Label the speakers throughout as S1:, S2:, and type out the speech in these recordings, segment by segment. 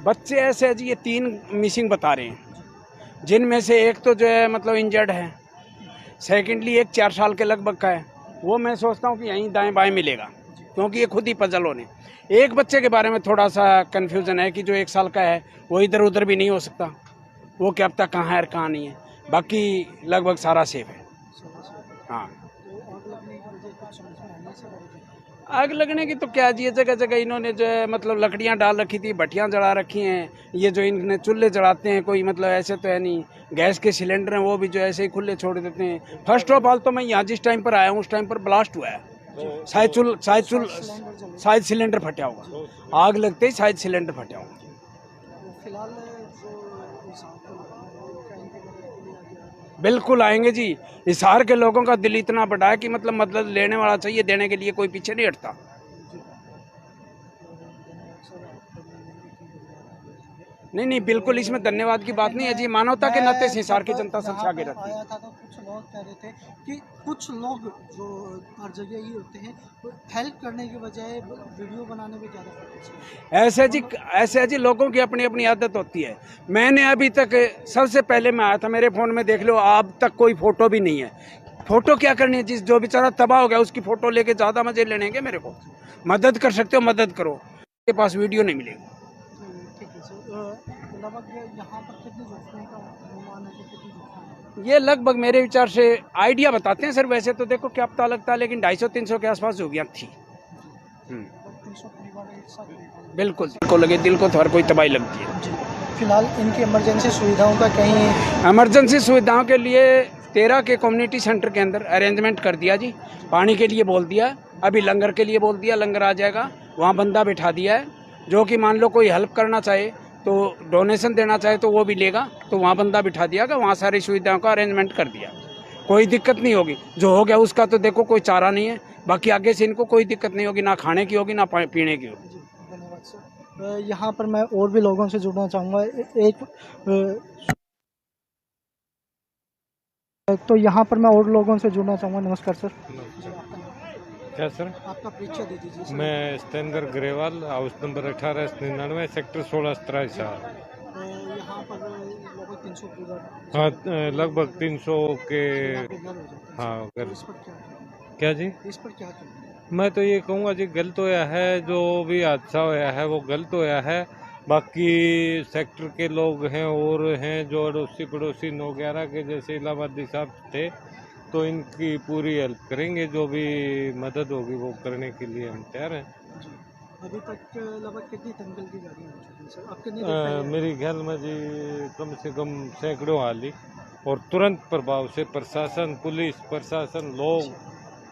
S1: बच्चे ऐसे है जी, ये 3 मिसिंग बता रहे हैं, जिनमें से एक तो जो है मतलब इंजर्ड है, सेकेंडली एक 4 साल के लगभग का है, वो मैं सोचता हूँ कि यहीं दाएं बाएं मिलेगा, क्योंकि ये खुद ही पजल होने। एक बच्चे के बारे में थोड़ा सा कन्फ्यूज़न है कि जो 1 साल का है वो इधर उधर भी नहीं हो सकता, वो क्या पता कहाँ है और कहाँ नहीं है, बाकी लगभग सारा सेफ है। हाँ, आग लगने की तो क्या जी, जगह जगह इन्होंने जो है मतलब लकड़ियां डाल रखी थी, भट्टियां जला रखी हैं, ये जो इन्होंने चूल्हे जलाते हैं, कोई मतलब ऐसे तो है नहीं, गैस के सिलेंडर हैं वो भी जो ऐसे ही खुले छोड़ देते हैं। फर्स्ट ऑफ ऑल तो मैं यहाँ जिस टाइम पर आया हूँ उस टाइम पर ब्लास्ट हुआ है, शायद सिलेंडर फटा होगा, आग लगते ही शायद सिलेंडर फटा होगा। बिल्कुल आएंगे जी, हिसार के लोगों का दिल इतना बड़ा है कि मतलब मदद लेने वाला चाहिए, देने के लिए कोई पीछे नहीं हटता। नहीं बिल्कुल, इसमें धन्यवाद की बात नहीं है जी, मानवता के नाते हिसार की जनता सबसे आगे रहती है।
S2: तो कुछ लोग कह रहे थे कि कुछ लोग जो हर जगह ही होते हैं हेल्प करने के बजाय वीडियो बनाने में ज़्यादा फोकस करते हैं।
S1: ऐसे जी लोगों की अपनी अपनी आदत होती है। मैंने अभी तक सबसे पहले मैं आया था, मेरे फ़ोन में देख लो, अब तक कोई फ़ोटो भी नहीं है। फ़ोटो क्या करनी है, जिस जो बेचारा तबाह हो गया उसकी फ़ोटो लेके ज़्यादा मजे लेने के मेरे को। मदद कर सकते हो मदद करो, के पास वीडियो नहीं मिलेगी।
S2: ठीक है सर, लगभग यहाँ पर कितनी जोखिम का अनुमान है, कितनी जोखिम?
S1: ये लगभग मेरे विचार से आइडिया बताते हैं सर, वैसे तो देखो क्या पता लगता है, लेकिन 250-300 के आसपास हो गया थी।
S2: 300 परिवार एक साथ
S1: बिल्कुल, दिल को लगे, दिल को तो हर कोई तबाही लगती है
S2: जी। फिलहाल इनकी इमरजेंसी सुविधाओं का कहीं
S1: इमरजेंसी सुविधाओं के लिए 13 के कम्युनिटी सेंटर के अंदर अरेंजमेंट कर दिया जी। पानी के लिए बोल दिया, अभी लंगर के लिए बोल दिया, लंगर आ जाएगा, वहाँ बंदा बिठा दिया है, जो कि मान लो कोई हेल्प करना चाहे तो डोनेशन देना चाहे तो वो भी लेगा, तो वहाँ बंदा बिठा दिया गया, वहाँ सारी सुविधाओं का अरेंजमेंट कर दिया, कोई दिक्कत नहीं होगी। जो हो गया उसका तो देखो कोई चारा नहीं है, बाकी आगे से इनको कोई दिक्कत नहीं होगी, ना खाने की होगी ना पीने की होगी।
S2: धन्यवाद सर। यहाँ पर मैं और भी लोगों से जुड़ना चाहूँगा। तो यहाँ पर मैं और लोगों से जुड़ना चाहूँगा। नमस्कार सर।
S3: क्या सर?
S2: आपका परिचय दे दीजिए सर।
S3: मैं स्तेंद्र ग्रेवाल, हाउस नंबर 1899, सेक्टर 16
S2: यहाँ पर लगभग 300 परिवार।
S3: हाँ, लगभग 300 के। हाँ घर। क्या जी?
S2: इस पर क्या
S3: मैं तो ये कहूँगा जी, गलत होया है, जो भी हादसा होया है वो गलत होया है। बाकी सेक्टर के लोग हैं और हैं जो अड़ोसी पड़ोसी 9-11 के जैसे इलाहाबादी साहब थे, तो इनकी पूरी हेल्प करेंगे, जो भी मदद होगी वो करने के लिए हम तैयार हैं।
S2: अभी तक लगभग कितनी दंगल की गाड़ियाँ हो चुकी हैं सर? अब कितनी
S3: मेरी ख्याल में जी कम से कम सैकड़ों हाली, और तुरंत प्रभाव से प्रशासन, पुलिस प्रशासन, लोग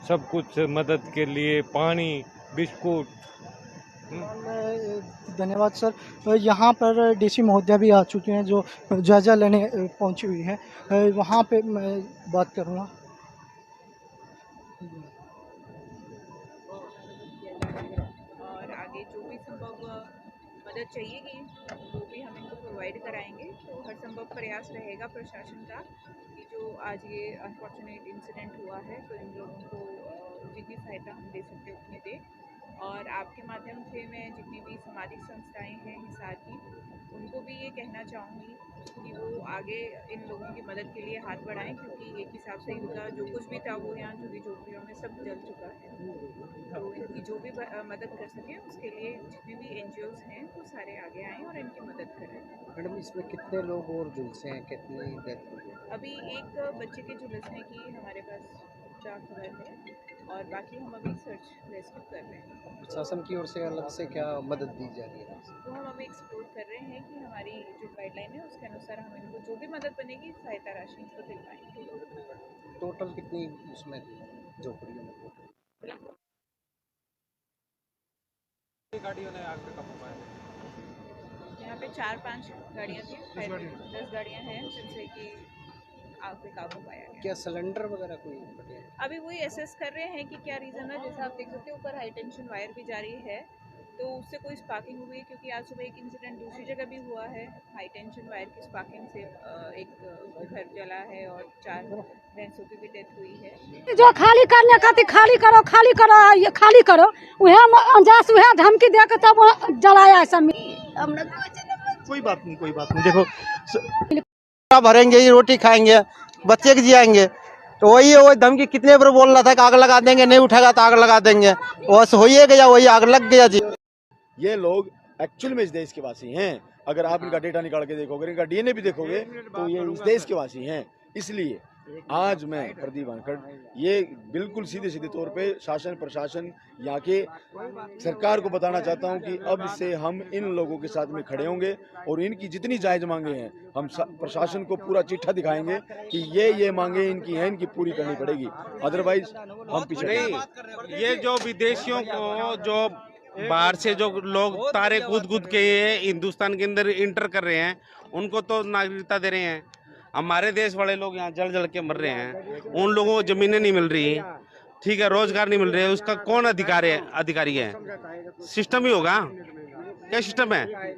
S3: सब कुछ मदद के लिए, पानी, बिस्कुट।
S2: धन्यवाद सर। यहाँ पर डीसी महोदया भी आ चुके हैं जो जायजा लेने पहुँची हुई है। वहाँ पे मैं बात करूँगा।
S4: और आगे जो भी संभव मदद चाहिएगी वो भी हम इनको प्रोवाइड कराएंगे। तो हर संभव प्रयास रहेगा प्रशासन का कि जो आज ये अनफॉर्चुनेट इंसिडेंट हुआ है तो इन लोगों को जितनी सहायता हम दे सकते उतनी दें। और आपके माध्यम से मैं जितनी भी सामाजिक संस्थाएं हैं हिसार की, उनको भी ये कहना चाहूँगी कि वो आगे इन लोगों की मदद के लिए हाथ बढ़ाएं, क्योंकि एक हिसाब से इनका जो कुछ भी था वो यहाँ झुग्गी झोपड़ियों में सब जल चुका है। तो इनकी जो भी मदद कर सकें उसके लिए जितने भी NGOs हैं वो सारे आगे आएँ और इनकी मदद करें।
S5: मैडम, इसमें कितने लोग और झुलसे हैं, कितनी डेथ हुई है?
S4: अभी एक बच्चे के झुलसने की हमारे पास खबर है और बाकी हम अभी सर्च रेस्क्यू कर रहे हैं।
S5: प्रशासन की ओर से अलग से क्या मदद दी जा रही है?
S4: तो हम अभी एक्सप्लोर कर रहे हैं कि हमारी जो गाइडलाइन है उसके अनुसार हम इनको जो भी मदद बनेगी सहायता राशि इनको दिलवाएंगे।
S5: टोटल कितनी उसमें झोपड़ियों में?
S3: गाड़ियों ने आग पे काबू पाया?
S4: यहाँ पे 4-5 गाड़ियाँ थी, 10 गाड़ियाँ हैं जिनसे कि आग पे काबू पाया गया।
S5: क्या सिलेंडर वगैरह कोई फटे?
S4: अभी वही एसेस कर रहे हैं कि क्या रीज़न है। जैसा आप देख सकते हो ऊपर हाई टेंशन वायर भी जारी है, तो उससे कोई स्पार्किंग हुई है, क्योंकि आज सुबह एक इंसिडेंट दूसरी जगह भी हुआ है, हाई टेंशन वायर की स्पार्किंग से एक घर जला है और 4 भैंसों की भी डेथ हुई है।
S6: जो खाली करने खातिर खाली करो ये खाली करो, वह अंजास वह धमकी दे के तब जलाया सब।
S7: कोई बात नहीं देखो भरेंगे ही, रोटी खाएंगे, बच्चे के जियाएंगे, तो वही धमकी कितने बार बोल रहा था कि आग लगा देंगे, नहीं उठेगा तो आग लगा देंगे, बस हो ही गया, वही आग लग गया जी।
S8: ये लोग एक्चुअल में इस देश के वासी हैं। अगर आप इनका डेटा निकाल के देखोगे, इनका डीएनए भी देखोगे, तो ये इस देश के वासी हैं। इसलिए आज मैं प्रदीप वानखड़ ये बिल्कुल सीधे सीधे तौर पे शासन प्रशासन यहाँ के सरकार को बताना चाहता हूँ कि अब से हम इन लोगों के साथ में खड़े होंगे और इनकी जितनी जायज मांगे हैं हम प्रशासन को पूरा चिट्ठा दिखाएंगे कि ये मांगे इनकी हैं, इनकी पूरी करनी पड़ेगी, अदरवाइज हम पीछे
S9: नहीं। ये जो विदेशियों को जो बाहर से जो लोग तारे कूद के हिंदुस्तान के अंदर इंटर कर रहे हैं, उनको तो नागरिकता दे रहे हैं। हमारे देश वाले लोग यहाँ जल के मर रहे हैं, उन लोगों को जमीनें नहीं मिल रही, ठीक है, रोजगार नहीं मिल रहे, उसका कौन अधिकारी है? सिस्टम ही होगा। क्या सिस्टम है?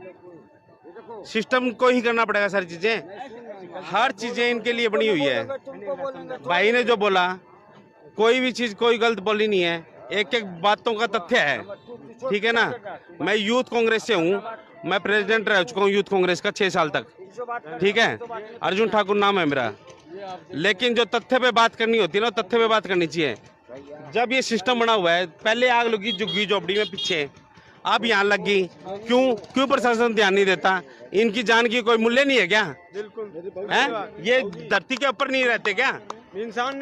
S9: सिस्टम को ही करना पड़ेगा सारी चीजें, हर चीजें इनके लिए बनी हुई है। भाई ने जो बोला, कोई भी चीज कोई गलत बोली नहीं है, एक एक बातों का तथ्य है, ठीक है ना। मैं यूथ कांग्रेस से हूँ, मैं प्रेसिडेंट रह चुका हूँ यूथ कांग्रेस का 6 साल तक, ठीक है, अर्जुन ठाकुर नाम है मेरा। लेकिन जो तथ्य पे बात करनी होती है ना, तथ्य पे बात करनी चाहिए। जब ये सिस्टम बना हुआ है, पहले आग लगी झुग्गी झोपड़ी में पीछे, अब यहाँ लग गई, क्यों प्रशासन ध्यान नहीं देता? इनकी जान की कोई मूल्य नहीं है क्या? बिल्कुल है, ये धरती के ऊपर नहीं रहते क्या? इंसान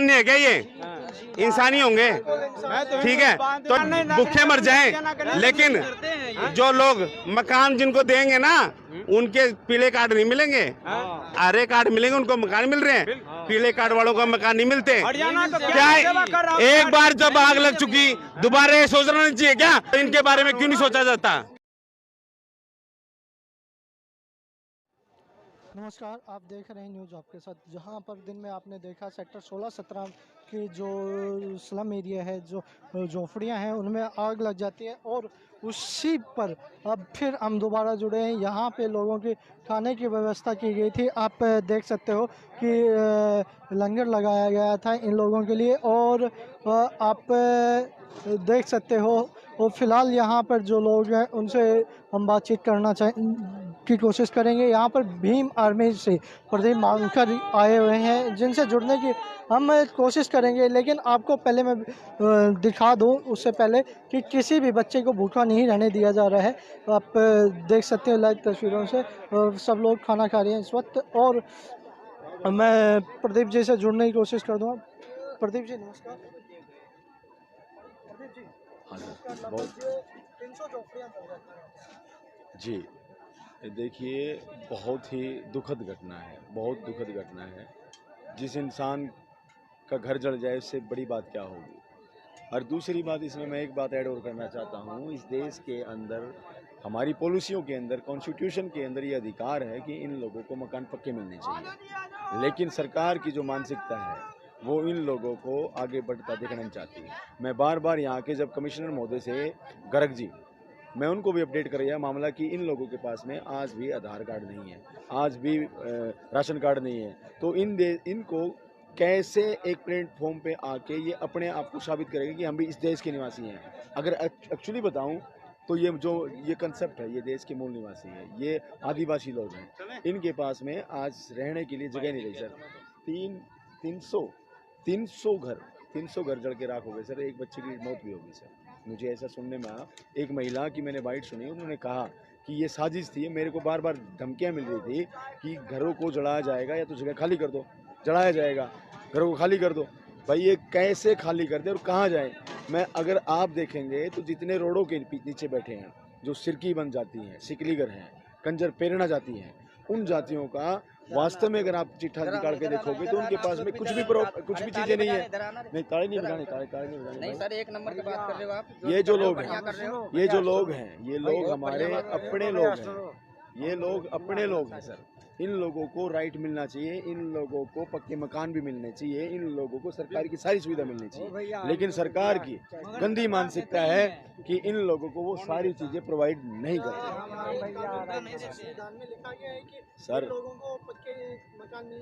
S9: नहीं है क्या? ये इंसान ही होंगे, ठीक है, तो भूखे मर जाएं, लेकिन जो लोग मकान जिनको देंगे ना, उनके पीले कार्ड नहीं मिलेंगे, हरे कार्ड मिलेंगे, उनको मकान मिल रहे हैं, पीले कार्ड वालों को मकान नहीं मिलते। क्या एक बार जब आग लग चुकी, दोबारा ये सोचना नहीं चाहिए क्या? इनके बारे में क्यों नहीं सोचा जाता?
S2: नमस्कार, आप देख रहे हैं न्यूज़ आपके साथ। जहां पर दिन में आपने देखा सेक्टर 16-17 की जो स्लम एरिया है, जो झोपड़ियां हैं, उनमें आग लग जाती है और उसी पर अब फिर हम दोबारा जुड़े हैं। यहां पे लोगों की खाने की व्यवस्था की गई थी। आप देख सकते हो कि लंगर लगाया गया था इन लोगों के लिए और आप देख सकते हो। और फिलहाल यहाँ पर जो लोग हैं उनसे हम बातचीत करना की कोशिश करेंगे। यहाँ पर भीम आर्मी से प्रदीप वानखड़ आए हुए हैं, जिनसे जुड़ने की हम कोशिश करेंगे। लेकिन आपको पहले मैं दिखा दूँ उससे पहले कि किसी भी बच्चे को भूखा नहीं रहने दिया जा रहा है। आप देख सकते हो लाइव तस्वीरों से सब लोग खाना खा रहे हैं इस वक्त। और मैं प्रदीप जी से जुड़ने की कोशिश कर दूँगा। प्रदीप जी नमस्कार। प्रदीप जी
S8: बहुत
S2: 300 झोपड़ियाँ
S8: जी, देखिए बहुत ही दुखद घटना है, बहुत दुखद घटना है। जिस इंसान का घर जल जाए उससे बड़ी बात क्या होगी। और दूसरी बात, इसमें मैं एक बात ऐड और करना चाहता हूँ। इस देश के अंदर हमारी पॉलिसियों के अंदर, कॉन्स्टिट्यूशन के अंदर ये अधिकार है कि इन लोगों को मकान पक्के मिलने चाहिए, लेकिन सरकार की जो मानसिकता है वो इन लोगों को आगे बढ़ता देखना नहीं चाहती है। मैं बार बार यहाँ के जब कमिश्नर महोदय से गर्ग जी, मैं उनको भी अपडेट कर मामला कि इन लोगों के पास में आज भी आधार कार्ड नहीं है, आज भी राशन कार्ड नहीं है, तो इनको कैसे एक प्लेटफॉर्म पे आके ये अपने आप को साबित करेंगे कि हम भी इस देश के निवासी हैं। अगर एक्चुअली बताऊं तो ये कंसेप्ट है, ये देश के मूल निवासी हैं, ये आदिवासी लोग हैं, इनके पास में आज रहने के लिए जगह नहीं रही सर। 300 घर जल के राख हो गए सर, एक बच्चे की मौत भी होगी सर। मुझे ऐसा सुनने में आया। एक महिला की मैंने बाइट सुनी, उन्होंने कहा कि ये साजिश थी, मेरे को बार बार धमकियां मिल रही थी कि घरों को जलाया जाएगा या तो जगह खाली कर दो, जलाया जाएगा, घरों को खाली कर दो। भाई ये कैसे खाली कर दे और कहाँ जाए? अगर आप देखेंगे तो जितने रोडों के नीचे बैठे हैं, जो सिरकी बन जाती हैं, सिकलीगर हैं, कंजर पेरना जाती हैं, उन जातियों का वास्तव में अगर आप चिट्ठा निकाल के देखोगे तो उनके पास में कुछ भी चीजें नहीं है। नहीं, ताले नहीं बजाने नहीं सर, एक नंबर की बात कर रहे हो आप। ये जो लोग हैं, ये लोग हमारे अपने लोग हैं, ये लोग अपने लोग हैं सर। इन लोगों को राइट मिलना चाहिए, इन लोगों को पक्के मकान भी मिलने चाहिए, इन लोगों को सरकार की सारी सुविधा मिलनी चाहिए। लेकिन सरकार की गंदी मानसिकता है कि इन लोगों को वो सारी चीजें प्रोवाइड नहीं करती।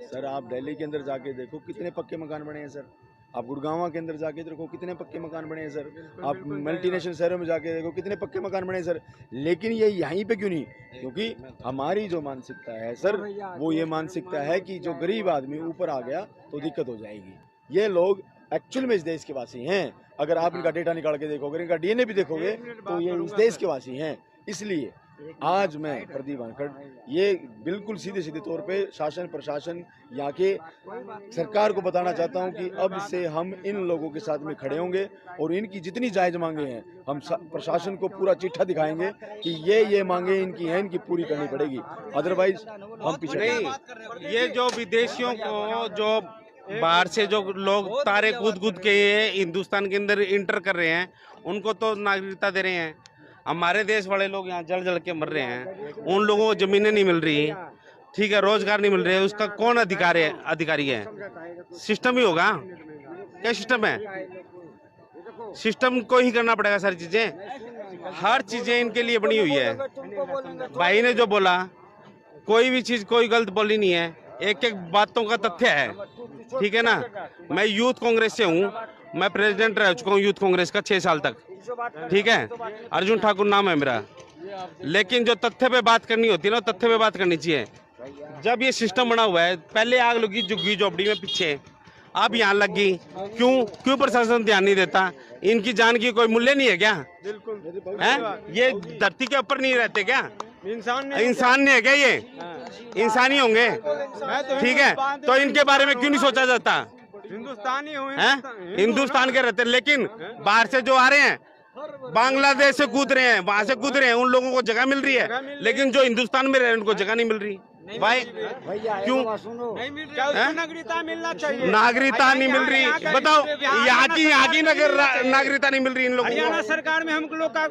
S8: सर आप दिल्ली के अंदर जाके देखो कितने पक्के मकान बने हैं सर। आप गुड़गांव के अंदर जाके देखो कितने पक्के मकान बने हैं सर, आप मल्टीनेशनल शहरों में जाके देखो कितने पक्के मकान बने हैं सर, लेकिन ये यहीं पे क्यों नहीं? क्योंकि हमारी जो मानसिकता है सर, वो ये मानसिकता है कि जो गरीब आदमी ऊपर आ गया तो दिक्कत हो जाएगी। ये लोग एक्चुअल में इस देश के वासी हैं। अगर आप इनका डेटा निकाल के देखोगे, इनका डीएनए भी देखोगे, तो ये इस देश के वासी हैं। इसलिए आज मैं प्रदीप वानखड़ ये बिल्कुल सीधे सीधे तौर पे शासन प्रशासन यहाँ के सरकार को बताना चाहता हूँ कि अब से हम इन लोगों के साथ में खड़े होंगे और इनकी जितनी जायज मांगे हैं हम प्रशासन को पूरा चिट्ठा दिखाएंगे कि ये मांगे इनकी हैं, इनकी पूरी करनी पड़ेगी, अदरवाइज हम पीछे
S9: नहीं। ये जो विदेशियों को जो बाहर से जो लोग तारे कूद के हिंदुस्तान के अंदर इंटर कर रहे हैं, उनको तो नागरिकता दे रहे हैं। हमारे देश वाले लोग यहाँ जल के मर रहे हैं, उन लोगों को जमीनें नहीं मिल रही, ठीक है, रोजगार नहीं मिल रहे, उसका कौन अधिकारी है? सिस्टम ही होगा। क्या सिस्टम है? सिस्टम को ही करना पड़ेगा सारी चीजें, हर चीजें इनके लिए बनी हुई है। भाई ने जो बोला, कोई भी चीज कोई गलत बोली नहीं है, एक एक बातों का तथ्य है, ठीक है ना। मैं यूथ कांग्रेस से हूँ, मैं प्रेसिडेंट रह चुका हूँ यूथ कांग्रेस का 6 साल तक, ठीक है, अर्जुन ठाकुर नाम है मेरा। लेकिन जो तथ्य पे बात करनी होती है ना, तथ्य पे बात करनी चाहिए। जब ये सिस्टम बना हुआ है, पहले आग लगी झुग्गी झोपड़ी में पीछे, अब यहाँ लग गई, क्यों प्रशासन ध्यान नहीं देता? इनकी जान की कोई मूल्य नहीं है क्या? है ये धरती के ऊपर नहीं रहते क्या? इंसान नहीं है क्या? ये इंसानी होंगे, ठीक है, तो इनके बारे में क्यों नहीं सोचा जाता?
S3: हिंदुस्तानी
S9: हिंदुस्तान के रहते, लेकिन बाहर से जो आ रहे हैं, बांग्लादेश से कूद रहे हैं, वहां से कूद रहे हैं, उन लोगों को जगह मिल रही है, लेकिन जो हिंदुस्तान में रह रहे हैं उनको जगह नहीं मिल रही। भाई क्यों?
S3: नागरिकता मिलना चाहिए।
S9: नागरिकता नहीं मिल रही, बताओ, यहाँ की नागरिकता नहीं मिल रही इन लोगों को।
S3: सरकार में हम लोग का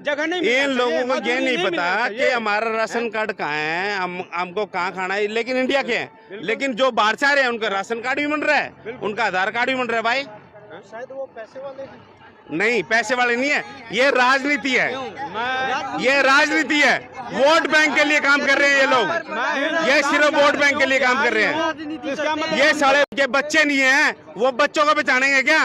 S3: जगह नहीं,
S9: इन लोगों को ये नहीं पता कि हमारा राशन कार्ड कहाँ है, हमको कहाँ खाना है, लेकिन इंडिया के हैं। लेकिन जो बाहर से आ रहे हैं उनका राशन कार्ड भी बन रहा है, उनका आधार कार्ड भी बन रहा है। भाई
S2: शायद वो पैसे वाले
S9: नहीं, पैसे वाले नहीं है, ये राजनीति है, ये राजनीति है। वोट बैंक के लिए काम कर रहे हैं ये लोग, ये सिर्फ वोट बैंक के लिए काम कर रहे हैं। ये सारे के बच्चे नहीं है, वो बच्चों को पहचानेंगे क्या?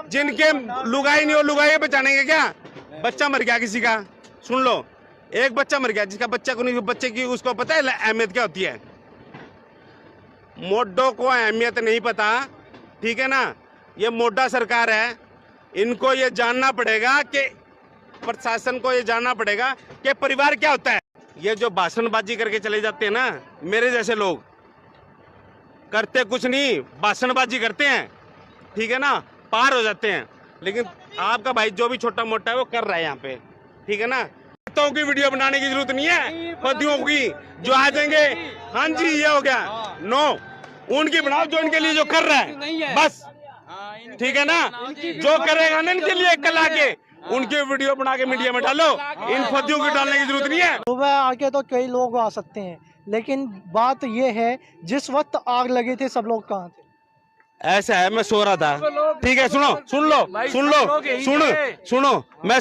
S9: जिनके लुगाई नहीं हो, लुगाई पहचानेंगे क्या? बच्चा मर गया किसी का, सुन लो, एक बच्चा मर गया, जिसका बच्चा को नहीं, बच्चे की उसको पता है अहमियत क्या होती है? मोडो को अहमियत नहीं पता, ठीक है ना। ये मोडा सरकार है, इनको ये जानना पड़ेगा कि प्रशासन को ये जानना पड़ेगा कि परिवार क्या होता है। ये जो भाषणबाजी करके चले जाते हैं ना, मेरे जैसे लोग करते कुछ नहीं, भाषणबाजी करते हैं, ठीक है ना, पार हो जाते हैं। लेकिन आपका भाई जो भी छोटा मोटा है वो कर रहा है यहाँ पे, ठीक है ना। तो की वीडियो बनाने की जरूरत नहीं है, पतियों की जो आ जाएंगे, हाँ जी ये हो गया, नो, उनकी बनाओ जो इनके लिए जो कर रहा है, बस, ठीक है ना। जो करेगा ना इनके लिए कल आके, उनके वीडियो बना के मीडिया में डालो, इन फद्दियों की डालने की जरूरत नहीं है।
S2: सुबह आके तो कई लोग आ सकते हैं, लेकिन बात ये है जिस वक्त आग लगी थी सब लोग कहाँ थे?
S9: ऐसा है, मैं सो रहा था, ठीक है, सुनो, मैं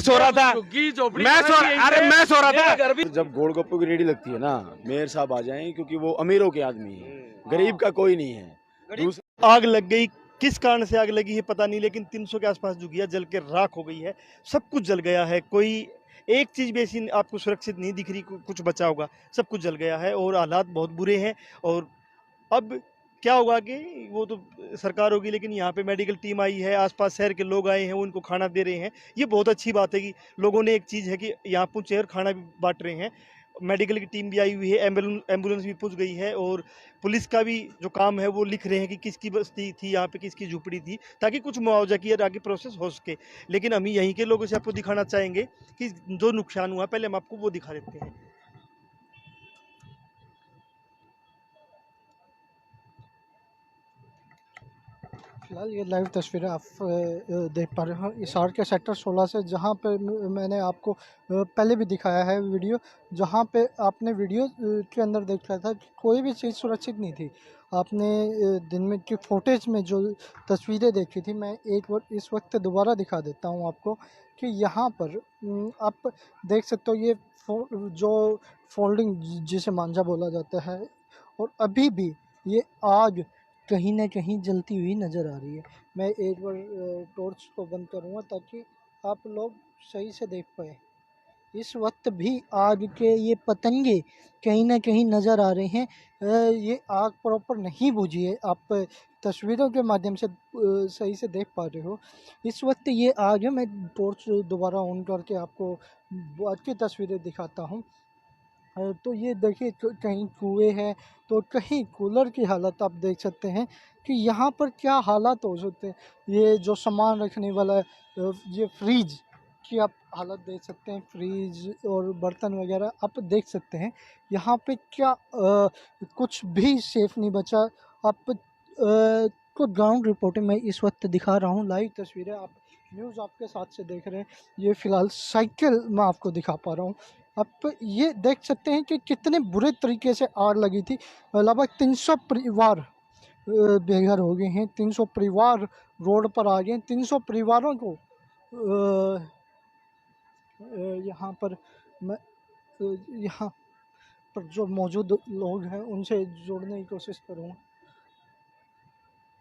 S9: सो रहा था, मैं सो रहा था।
S8: जब गोलगप्पे की रेडी लगती है ना, मेयर साहब आ जाएं, क्योंकि वो अमीरों के आदमी है, गरीब का कोई नहीं है।
S10: आग लग गई, किस कारण से आग लगी है पता नहीं, लेकिन 300 के आसपास झुग्गियाँ जल के राख हो गई है, सब कुछ जल गया है। कोई एक चीज़ भी ऐसी आपको सुरक्षित नहीं दिख रही, कुछ बचा होगा, सब कुछ जल गया है और हालात बहुत बुरे हैं। और अब क्या होगा कि वो तो सरकार होगी, लेकिन यहाँ पे मेडिकल टीम आई है, आसपास शहर के लोग आए हैं, वो उनको खाना दे रहे हैं। ये बहुत अच्छी बात है कि लोगों ने, एक चीज़ है कि यहाँ पहुँचे और खाना भी बांट रहे हैं। मेडिकल की टीम भी आई हुई है, एम्बुलेंस भी पहुंच गई है, और पुलिस का भी जो काम है वो लिख रहे हैं कि किसकी बस्ती थी यहाँ पे, किसकी झुपड़ी थी, ताकि कुछ मुआवजा की आगे प्रोसेस हो सके। लेकिन हम यहीं के लोगों से आपको दिखाना चाहेंगे कि जो नुकसान हुआ, पहले हम आपको वो दिखा देते हैं।
S2: फिलहाल ये लाइव तस्वीरें आप देख पा रहे हो हिसार के सेक्टर 16 से, जहाँ पे मैंने आपको पहले भी दिखाया है वीडियो, जहाँ पे आपने वीडियो के अंदर देख रहा था कि कोई भी चीज़ सुरक्षित नहीं थी। आपने दिन में की फुटेज में जो तस्वीरें देखी थी, मैं एक बार इस वक्त दोबारा दिखा देता हूँ आपको कि यहाँ पर आप देख सकते हो, ये जो फोल्डिंग जिसे मांझा बोला जाता है, और अभी भी ये आग कहीं ना कहीं जलती हुई नज़र आ रही है। मैं एक बार टॉर्च को बंद करूँगा ताकि आप लोग सही से देख पाए। इस वक्त भी आग के ये पतंगे कहीं ना कहीं नज़र आ रहे हैं। ये आग प्रॉपर नहीं बुझी है, आप तस्वीरों के माध्यम से सही से देख पा रहे हो। इस वक्त ये आग है, मैं टॉर्च दोबारा ऑन करके आपको बाद की तस्वीरें दिखाता हूँ। तो ये देखिए कहीं कुएँ हैं तो कहीं कूलर की हालत आप देख सकते हैं कि यहाँ पर क्या हालात हो सकते हैं। ये जो सामान रखने वाला ये फ्रिज की आप हालत देख सकते हैं, फ्रिज और बर्तन वगैरह आप देख सकते हैं। यहाँ पे क्या कुछ भी सेफ नहीं बचा। आप को ग्राउंड रिपोर्टिंग मैं इस वक्त दिखा रहा हूँ, लाइव तस्वीरें आप न्यूज़ आपके साथ से देख रहे हैं। ये फ़िलहाल साइकिल मैं आपको दिखा पा रहा हूँ। आप ये देख सकते हैं कि कितने बुरे तरीके से आग लगी थी। लगभग 300 परिवार बेघर हो गए हैं, 300 परिवार रोड पर आ गए। 300 परिवारों को यहाँ पर मैं यहाँ पर जो मौजूद लोग हैं उनसे जोड़ने की कोशिश करूँगा।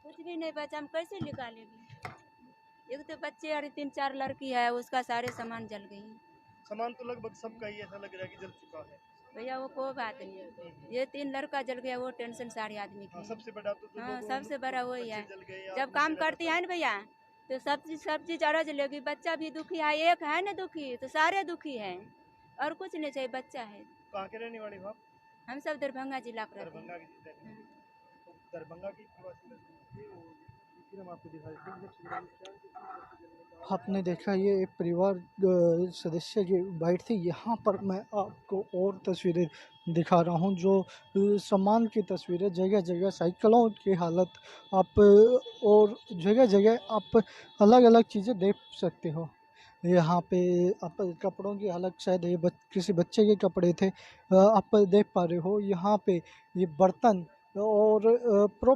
S11: कुछ भी नहीं बचा, हम कैसे निकालेंगे। एक तो बच्चे और 3-4 लड़की है, उसका सारे सामान जल गई।
S10: सामान तो लगभग सबका ही ऐसा लग रहा है कि जल चुका है
S11: भैया वो कोई बात नहीं, ये 3 लड़का जल गया, वो टेंशन सारे आदमी की।
S10: सबसे बड़ा तो
S11: हाँ, सबसे बड़ा वही है।
S10: जल गए।
S11: जब काम करती है ना भैया तो सब चीज अरज लेगी। बच्चा भी दुखी है, एक है ना दुखी तो सारे दुखी हैं, और कुछ नहीं चाहिए। बच्चा है।
S10: कहाँ के रहने वाले हो आप?
S11: हम सब दरभंगा जिला के रहते हैं।
S10: दरभंगा की
S2: आपने देखा ये एक परिवार सदस्य की बाइट थी। यहाँ पर मैं आपको और तस्वीरें दिखा रहा हूँ जो सामान की तस्वीरें, जगह जगह साइकिलों की हालत आप और जगह जगह आप अलग अलग चीज़ें देख सकते हो। यहाँ पे आप कपड़ों की हालत, शायद ये किसी बच्चे के कपड़े थे, आप देख पा रहे हो। यहाँ पे ये बर्तन और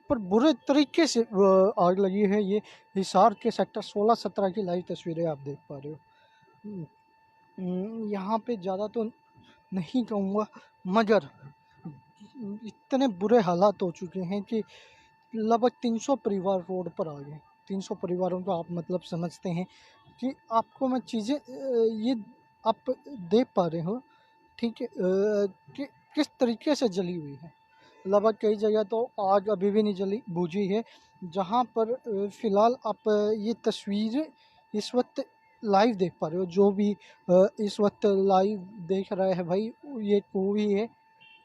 S2: पर बुरे तरीके से आग लगी है। ये हिसार के सेक्टर 16-17 की लाइव तस्वीरें आप देख पा रहे हो। यहाँ पे ज़्यादा तो नहीं कहूँगा, मगर इतने बुरे हालात हो चुके हैं कि लगभग 300 परिवार रोड पर आ गए। 300 परिवारों को आप मतलब समझते हैं कि आपको मैं चीज़ें ये आप देख पा रहे हो, ठीक है, कि किस तरीके से जली हुई है। लगभग कई जगह तो आग अभी भी नहीं जली बुझी है। जहाँ पर फ़िलहाल आप ये तस्वीरें इस वक्त लाइव देख पा रहे हो, जो भी इस वक्त लाइव देख रहा है भाई, ये कोई है।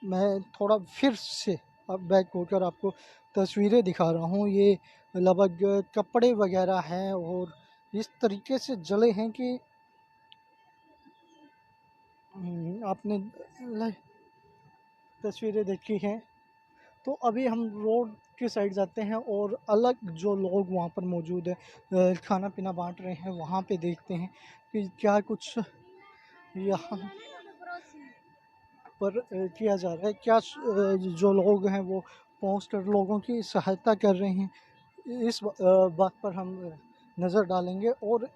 S2: मैं थोड़ा फिर से अब बैक होकर आपको तस्वीरें दिखा रहा हूँ। ये लगभग कपड़े वगैरह हैं और इस तरीके से जले हैं कि आपने तस्वीरें देखी हैं। तो अभी हम रोड के साइड जाते हैं और अलग जो लोग वहाँ पर मौजूद है खाना पीना बांट रहे हैं, वहाँ पे देखते हैं कि क्या कुछ यहाँ पर किया जा रहा है। क्या जो लोग हैं वो पहुँचकर लोगों की सहायता कर रहे हैं, इस बात पर हम नज़र डालेंगे। और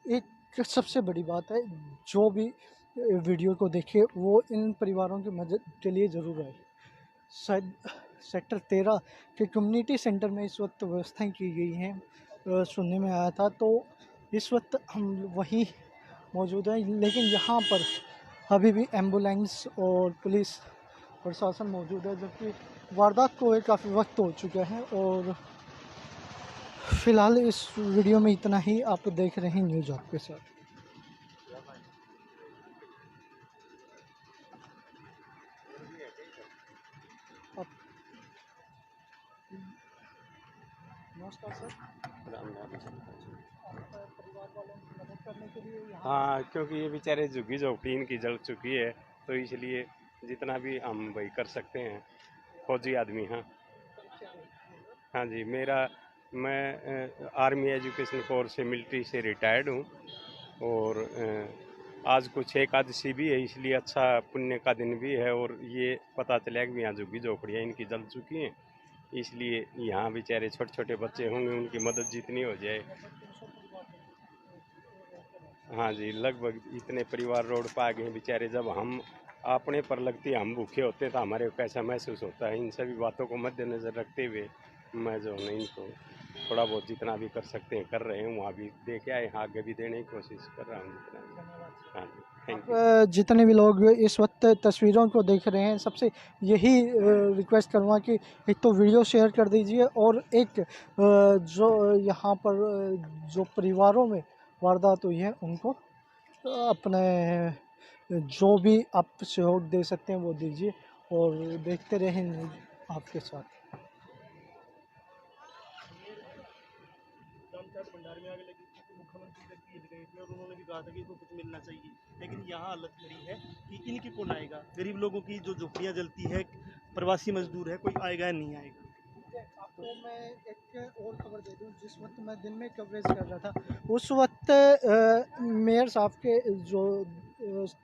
S2: एक सबसे बड़ी बात है, जो भी वीडियो को देखे वो इन परिवारों की मदद के लिए ज़रूर आए। शायद सेक्टर 13 के कम्युनिटी सेंटर में इस वक्त व्यवस्थाएं की गई हैं, सुनने में आया था। तो इस वक्त हम वहीं मौजूद हैं, लेकिन यहाँ पर अभी भी एम्बुलेंस और पुलिस प्रशासन मौजूद है, जबकि वारदात को काफ़ी वक्त हो चुका है। और फ़िलहाल इस वीडियो में इतना ही। आप देख रहे हैं न्यूज़ आपके साथ। नमस्कार सर। परिवार वालों की मदद करने के लिए यहाँ
S12: हाँ, क्योंकि ये बेचारे झुग्गी झोंपड़ी इनकी जल चुकी है, तो इसलिए जितना भी हम भाई कर सकते हैं। फौजी आदमी। हाँ हाँ जी, मैं आर्मी एजुकेशन कोर्स से मिलिट्री से रिटायर्ड हूँ। और आज कुछ एकादशी भी है, इसलिए अच्छा पुण्य का दिन भी है। और ये पता चला कि यहाँ झुग्गी झोपड़ियाँ इनकी जल चुकी हैं, इसलिए यहाँ बेचारे छोटे छोटे बच्चे होंगे, उनकी मदद जितनी हो जाए। हाँ जी, लगभग इतने परिवार रोड पर आ गए हैं बेचारे। जब हम अपने पर लगती हम भूखे होते तो हमारे को कैसा महसूस होता है। इन सभी बातों को मद्देनज़र रखते हुए मैं जो है इनको थोड़ा बहुत जितना भी कर सकते हैं कर रहे हैं, वहाँ भी दे के आए, आगे भी देने की कोशिश कर रहा हूँ जितना। हाँ जी, थैंक यू।
S2: जितने भी लोग इस वक्त तस्वीरों को देख रहे हैं, सबसे यही रिक्वेस्ट करूँगा कि एक तो वीडियो शेयर कर दीजिए, और एक जो यहाँ पर जो परिवारों में वारदात हुई है उनको अपने जो भी आप सहयोग दे सकते हैं वो दीजिए, और देखते रहें न्यूज़ आपके साथ।
S10: भंडार में आग लगी थी, मुख्यमंत्री तक भी गए थे और उन्होंने भी कहा था कि इनको कुछ मिलना चाहिए, लेकिन यहाँ हालत खड़ी है कि इनकी कौन आएगा। गरीब लोगों की जो झोपड़ियाँ जलती है, प्रवासी मजदूर है, कोई आएगा या नहीं आएगा।
S2: आपको मैं एक और खबर दे दूं, जिस वक्त मैं दिन में कवरेज कर रहा था उस वक्त मेयर साहब के जो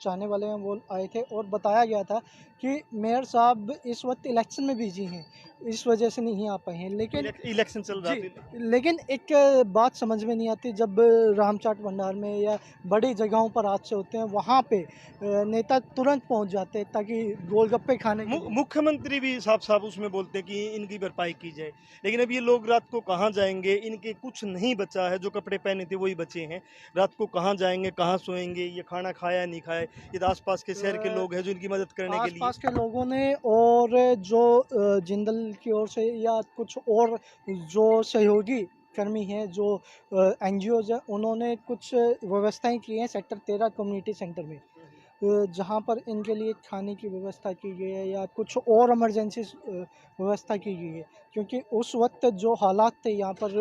S2: चाहने वाले हैं वो आए थे, और बताया गया था कि मेयर साहब इस वक्त इलेक्शन में बिजी हैं, इस वजह से नहीं आ पाए हैं। लेकिन
S10: इलेक्शन चल रहा
S2: था, लेकिन एक बात समझ में नहीं आती, जब रामचाट भंडार में या बड़ी जगहों पर हादसे होते हैं वहाँ पे नेता तुरंत पहुँच जाते हैं ताकि गोलगप्पे खाने
S10: मुख्यमंत्री भी साफ साफ उसमें बोलते हैं कि इनकी भरपाई की जाए, लेकिन अब ये लोग रात को कहाँ जाएंगे, इनके कुछ नहीं बचा है, जो कपड़े पहने थे वही बचे हैं, रात को कहाँ जाएंगे, कहाँ सोएंगे, ये खाना खाया नहीं खाए, ये आसपास के शहर के लोग हैं जो इनकी मदद करने के लिए,
S2: आसपास के लोगों ने और जो जिंदल की ओर से या कुछ और जो सहयोगी कर्मी हैं, जो NGOs हैं, उन्होंने कुछ व्यवस्थाएं की हैं सेक्टर 13 कम्युनिटी सेंटर में, जहां पर इनके लिए खाने की व्यवस्था की गई है या कुछ और इमरजेंसी व्यवस्था की गई है, क्योंकि उस वक्त जो हालात थे यहाँ पर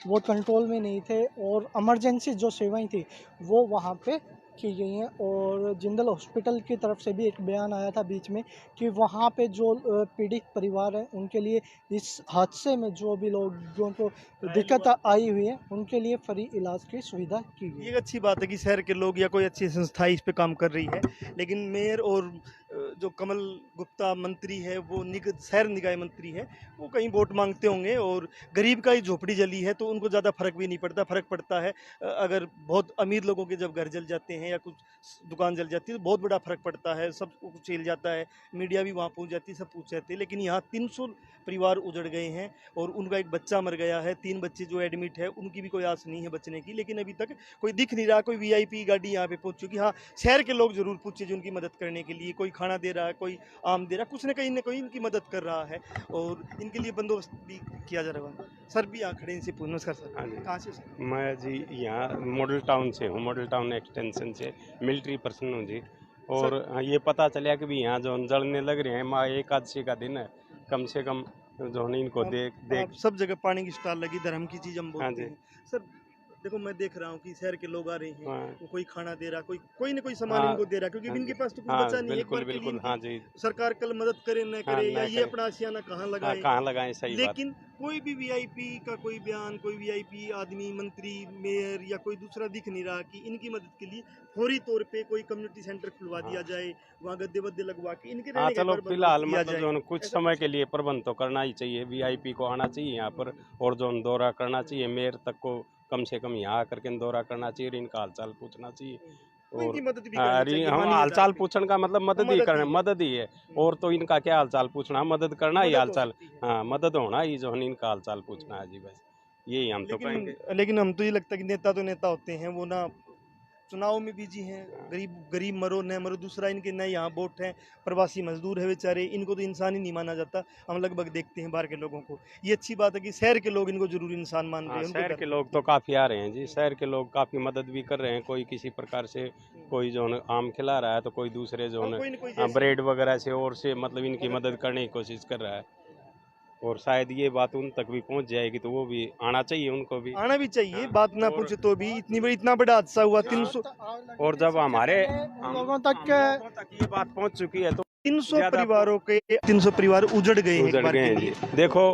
S2: वो कंट्रोल में नहीं थे, और इमरजेंसी जो सेवाएं थी वो वहाँ पे की गई हैं। और जिंदल हॉस्पिटल की तरफ से भी एक बयान आया था बीच में कि वहाँ पे जो पीड़ित परिवार हैं उनके लिए इस हादसे में जो भी लोगों को दिक्कत आई हुई है उनके लिए फ्री इलाज की सुविधा की गई।
S10: ये अच्छी बात है कि शहर के लोग या कोई अच्छी संस्था इस पे काम कर रही है, लेकिन मेयर और जो कमल गुप्ता मंत्री है वो शहर निकाय मंत्री है, वो कहीं वोट मांगते होंगे, और गरीब का ही झोपड़ी जली है तो उनको ज़्यादा फर्क भी नहीं पड़ता। फर्क पड़ता है अगर बहुत अमीर लोगों के जब घर जल जाते हैं या कुछ दुकान जल जाती है तो बहुत बड़ा फर्क पड़ता है, सब कुछ झेल जाता है, मीडिया भी वहाँ पहुँच जाती है, सब पूछ जाते हैं। लेकिन यहाँ 300 परिवार उजड़ गए हैं और उनका एक बच्चा मर गया है, 3 बच्चे जो एडमिट है उनकी भी कोई आस नहीं है बचने की, लेकिन अभी तक कोई दिख नहीं रहा, कोई VIP गाड़ी यहाँ पे पहुँच चुकी। हाँ, शहर के लोग जरूर पूछे जो उनकी मदद करने के लिए, कोई खाना दे रहा है, कोई आम दे रहा है, कुछ न कोई इनकी मदद कर रहा है, और इनके लिए बंदोबस्त भी किया जा रहा है। सर भी यहाँ खड़े, इनसे पूछना। नमस्कार सर।
S12: हाँ जी,
S10: कहाँ से सर?
S12: मैं जी यहाँ मॉडल टाउन से हूँ, मॉडल टाउन एक्सटेंशन से मिलिट्री पर्सन हूँ जी। और ये पता चला कि भी यहाँ जो जलने लग रहे हैं, माँ एकादशी का दिन है, कम से कम जो इनको देख
S10: सब जगह पानी की स्टॉल लगी, धर्म की चीज़ हम
S12: हाँ
S10: बोलते
S12: जी।
S10: हैं सर। देखो मैं देख रहा हूँ कि शहर के लोग आ रहे हैं,
S12: हाँ।
S10: वो कोई खाना दे रहा, कोई न कोई सामान
S12: हाँ।
S10: इनको दे रहा, क्योंकि
S12: हाँ
S10: इनके
S12: जी।
S10: पास तो कुछ
S12: हाँ,
S10: बचा नहीं है। एक
S12: बिल्कुल
S10: बार के लिए
S12: बिल्कुल।
S10: इनकी
S12: हाँ जी,
S10: सरकार कल मदद करे न
S12: हाँ,
S10: करे,
S12: ना
S10: या ये
S12: करे।
S10: अपना आशियाना कहाँ
S12: हाँ,
S10: लगाए,
S12: कहाँ लगाएं, सही बात।
S10: लेकिन कोई भी VIP का कोई बयान, कोई VIP आदमी, मंत्री, मेयर या कोई दूसरा दिख नहीं रहा कि इनकी मदद के लिए फौरी तौर पे कोई कम्युनिटी सेंटर खुलवा दिया जाए, वहाँ गद्दे वद्दे लगवा के इनके
S12: हाँ
S10: रहने का
S12: चलो
S10: बंदोबस्त
S12: फिलहाल
S10: किया
S12: मतलब
S10: जाए।
S12: जो कुछ
S10: ऐसा
S12: समय के लिए प्रबंध तो करना ही चाहिए, VIP को आना चाहिए यहाँ पर, और जो दौरा करना चाहिए, मेयर तक को कम से कम यहाँ आकर के दौरा करना चाहिए, और इनका हालचाल पूछना चाहिए। और
S10: इनकी मदद भी करनी चाहिए,
S12: हम
S10: माननीय
S12: हालचाल
S10: आधार पे।
S12: पूछने का मतलब मदद ही करना, मदद ही है, और तो इनका क्या हालचाल पूछना, मदद करना ही
S10: मदद हो
S12: हालचाल।
S10: सकती है।
S12: हाँ, मदद होना ही जो है, इनका हालचाल पूछना है जी, बस यही हम तो कहेंगे।
S10: लेकिन हम तो ये लगता है कि नेता तो नेता होते हैं, वो ना चुनाव में बिजी हैं, गरीब मरो न मरो। दूसरा इनके न यहाँ वोट हैं, प्रवासी मजदूर है बेचारे, इनको तो इंसान ही नहीं माना जाता। हम लगभग देखते हैं बाहर के लोगों को। ये अच्छी बात है कि शहर के लोग इनको जरूर इंसान मान रहे हैं।
S12: शहर के लोग तो काफ़ी आ रहे हैं जी, शहर के लोग काफ़ी मदद भी कर रहे हैं, कोई किसी प्रकार से, कोई जो है आम खिला रहा है तो कोई दूसरे जो है ब्रेड वगैरह से और से मतलब इनकी मदद करने की कोशिश कर रहा है, और शायद ये बात उन तक भी पहुंच जाएगी तो वो भी आना चाहिए, उनको भी
S10: आना भी चाहिए। बात ना पूछे तो भी इतना बड़ा हादसा हुआ, 300
S12: और जब हमारे
S2: लोगों तक
S12: ये बात पहुंच चुकी है तो
S10: 300 परिवारों के 300 परिवार उजड़ गए हैं एक बार के लिए।
S12: देखो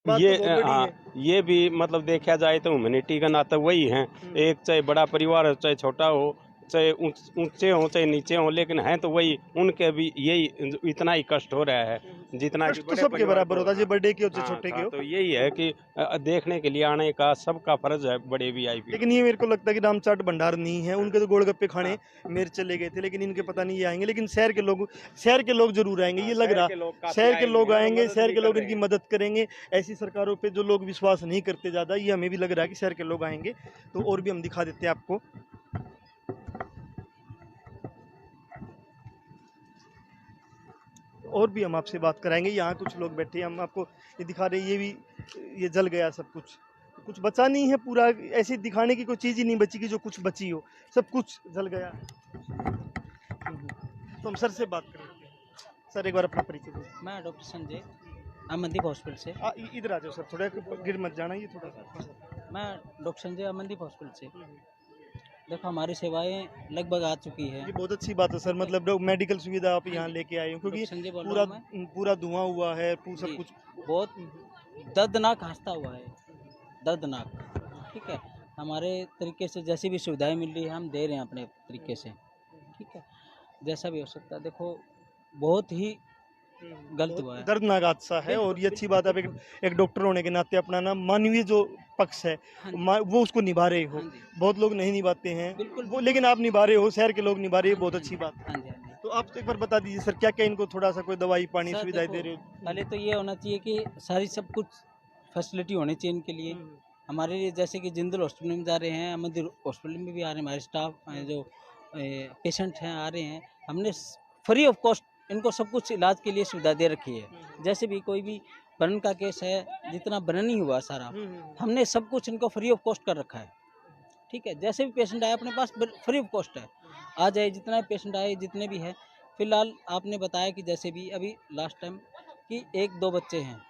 S10: बात
S12: ये
S10: तो बहुत बड़ी
S12: हाँ,
S10: है।
S12: ये भी मतलब देखा जाए तो ह्यूमैनिटी का नाता वही है, एक चाहे बड़ा परिवार हो चाहे छोटा हो, चाहे ऊंचे हों चाहे नीचे हों, लेकिन हैं तो वही, उनके भी यही इतना ही कष्ट हो रहा है जितना
S10: कष्ट तो सबके बराबर होता है, जो बर्थडे के हो चाहे छोटे के हो।
S12: तो यही है कि देखने के लिए आने का सबका फर्ज है, बड़े VIP।
S10: लेकिन ये मेरे को लगता है कि राम चाट भंडार नहीं है, उनके तो गोलगप्पे खाने मेरे चले गए थे, लेकिन इनके पता नहीं ये आएंगे। लेकिन शहर के लोग जरूर आएंगे, ये लग रहा। शहर के लोग आएंगे, शहर के लोग इनकी मदद करेंगे। ऐसी सरकारों पे जो लोग विश्वास नहीं करते ज़्यादा, ये हमें भी लग रहा है कि शहर के लोग आएंगे। तो और भी हम दिखा देते हैं आपको। और भी हम आपसे बात कराएंगे। यहाँ कुछ लोग बैठे हैं, हम आपको ये दिखा रहे हैं। ये भी ये जल गया सब कुछ बचा नहीं है पूरा। ऐसे दिखाने की कोई चीज़ ही नहीं बची कि जो कुछ बची हो, सब कुछ जल गया। तो हम सर से बात करेंगे। सर एक बार अपना परिचय दो।
S13: मैं डॉक्टर संजय अमनदीप हॉस्पिटल से।
S10: इधर आ जाओ सर, थोड़ा गिर मत जाना, ये थोड़ा सा।
S13: मैं डॉक्टर संजय अमनदीप हॉस्पिटल से। देखो हमारी सेवाएं लगभग आ चुकी है।
S10: ये बहुत अच्छी बात है सर, मतलब मेडिकल सुविधा आप यहाँ लेके आए हो, क्योंकि पूरा धुआं हुआ है, सब कुछ
S13: बहुत दर्दनाक हादसा हुआ है, दर्दनाक। ठीक है, हमारे तरीके से जैसी भी सुविधाएं मिल रही है हम दे रहे हैं अपने तरीके से। ठीक है, जैसा भी हो सकता है। देखो बहुत ही गलत हुआ है,
S10: दर्दनाक हादसा है। और ये अच्छी बात है, आप एक डॉक्टर होने के नाते अपना ना मानवीय जो पक्ष है वो उसको निभा रहे हो। बहुत लोग नहीं निभाते हैं वो, लेकिन आप निभा रहे हो, शहर के लोग निभा रहे हो, बहुत अच्छी बात है। तो आप एक बार बता दीजिए सर, क्या क्या इनको थोड़ा सा कोई दवाई पानी सुविधाएं दे रहे हो?
S13: पहले तो ये होना चाहिए कि सारी सब कुछ फैसिलिटी होनी चाहिए इनके लिए। हमारे लिए जैसे कि जिंदल हॉस्पिटल में जा रहे हैं, अमनदीप हॉस्पिटल में भी आ रहे हैं, हमारे स्टाफ जो पेशेंट हैं आ रहे हैं। हमने फ्री ऑफ कॉस्ट इनको सब कुछ इलाज के लिए सुविधा दे रखी है। जैसे भी कोई भी बर्न का केस है, जितना बर्न ही हुआ सारा, हमने सब कुछ इनको फ्री ऑफ कॉस्ट कर रखा है। ठीक है, जैसे भी पेशेंट आए अपने पास फ्री ऑफ कॉस्ट है, आ जाए। जितना भी पेशेंट आए, जितने भी हैं। फिलहाल आपने बताया कि जैसे भी अभी लास्ट टाइम कि 1-2 बच्चे हैं,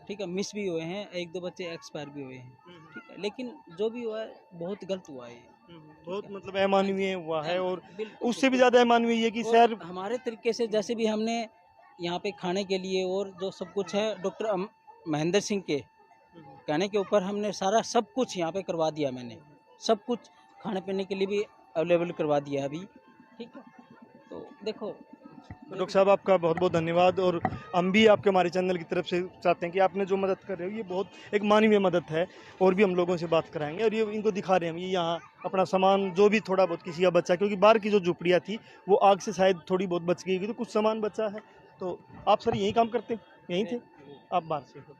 S13: ठीक है, मिस भी हुए हैं, 1-2 बच्चे एक्सपायर भी हुए हैं। ठीक है, लेकिन जो भी हुआ है बहुत गलत हुआ है,
S10: बहुत मतलब अमानवीय हुआ है। और उससे भी ज़्यादा अमानवीय है कि शहर
S13: हमारे तरीके से जैसे भी हमने यहाँ पे खाने के लिए और जो सब कुछ है, डॉक्टर महेंद्र सिंह के कहने के ऊपर हमने सारा सब कुछ यहाँ पे करवा दिया। मैंने सब कुछ खाने पीने के लिए भी अवेलेबल करवा दिया अभी। ठीक है, तो देखो
S10: डॉक्टर साहब आपका बहुत बहुत धन्यवाद। और हम भी आपके हमारे चैनल की तरफ से चाहते हैं कि आपने जो मदद कर रहे हो ये बहुत एक मानवीय मदद है। और भी हम लोगों से बात कराएंगे। और ये इनको दिखा रहे हैं हम, ये यहाँ अपना सामान जो भी थोड़ा बहुत किसी का बचा, क्योंकि बाहर की जो झुपड़ियाँ थी वो आग से शायद थोड़ी बहुत बच गई, तो कुछ सामान बचा है। तो आप सर यहीं काम करते हैं? यहीं थे आप? बाहर से हो।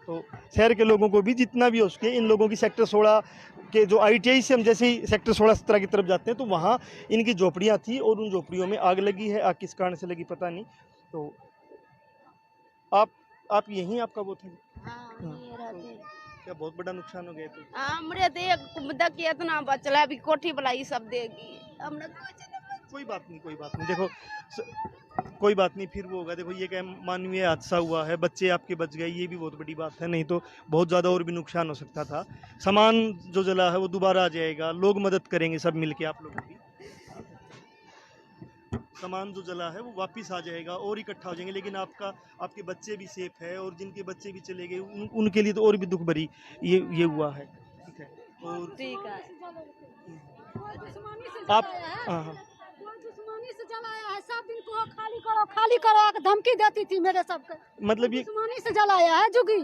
S10: तो शहर के लोगों को भी जितना भी हो सके, इन लोगों की सेक्टर 16 के जो ITI से हम जैसे ही सेक्टर 16-17 की तरफ जाते हैं तो वहाँ इनकी झोपड़ियाँ थी और उन झोपड़ियों में आग लगी है। आग किस कारण से लगी पता नहीं। तो आप यहीं आपका वो थे? क्या बहुत बड़ा नुकसान हो गया? तो
S14: हमरे देखिए इतना बचला, अभी कोठी वाला ये सब देगी।
S10: कोई बात नहीं देखो कोई बात नहीं, फिर वो होगा। देखो ये क्या मानवीय हादसा हुआ है, बच्चे आपके बच गए, ये भी बहुत बड़ी बात है। नहीं तो बहुत ज़्यादा और भी नुकसान हो सकता था। सामान जो जला है वो दोबारा आ जाएगा, लोग मदद करेंगे सब मिलके। आप लोगों की सामान जो जला है वो वापस आ जाएगा और इकट्ठा हो जाएंगे। लेकिन आपके बच्चे भी सेफ है, और जिनके बच्चे भी चले गए उनके लिए तो और भी दुख भरी ये हुआ है। ठीक है, और
S14: ठीक है
S6: आप से जलाया है, सब दिन को खाली करो धमकी देती थी मेरे सबके।
S10: मतलब ये
S6: दुश्मनी से जलाया है जुगी।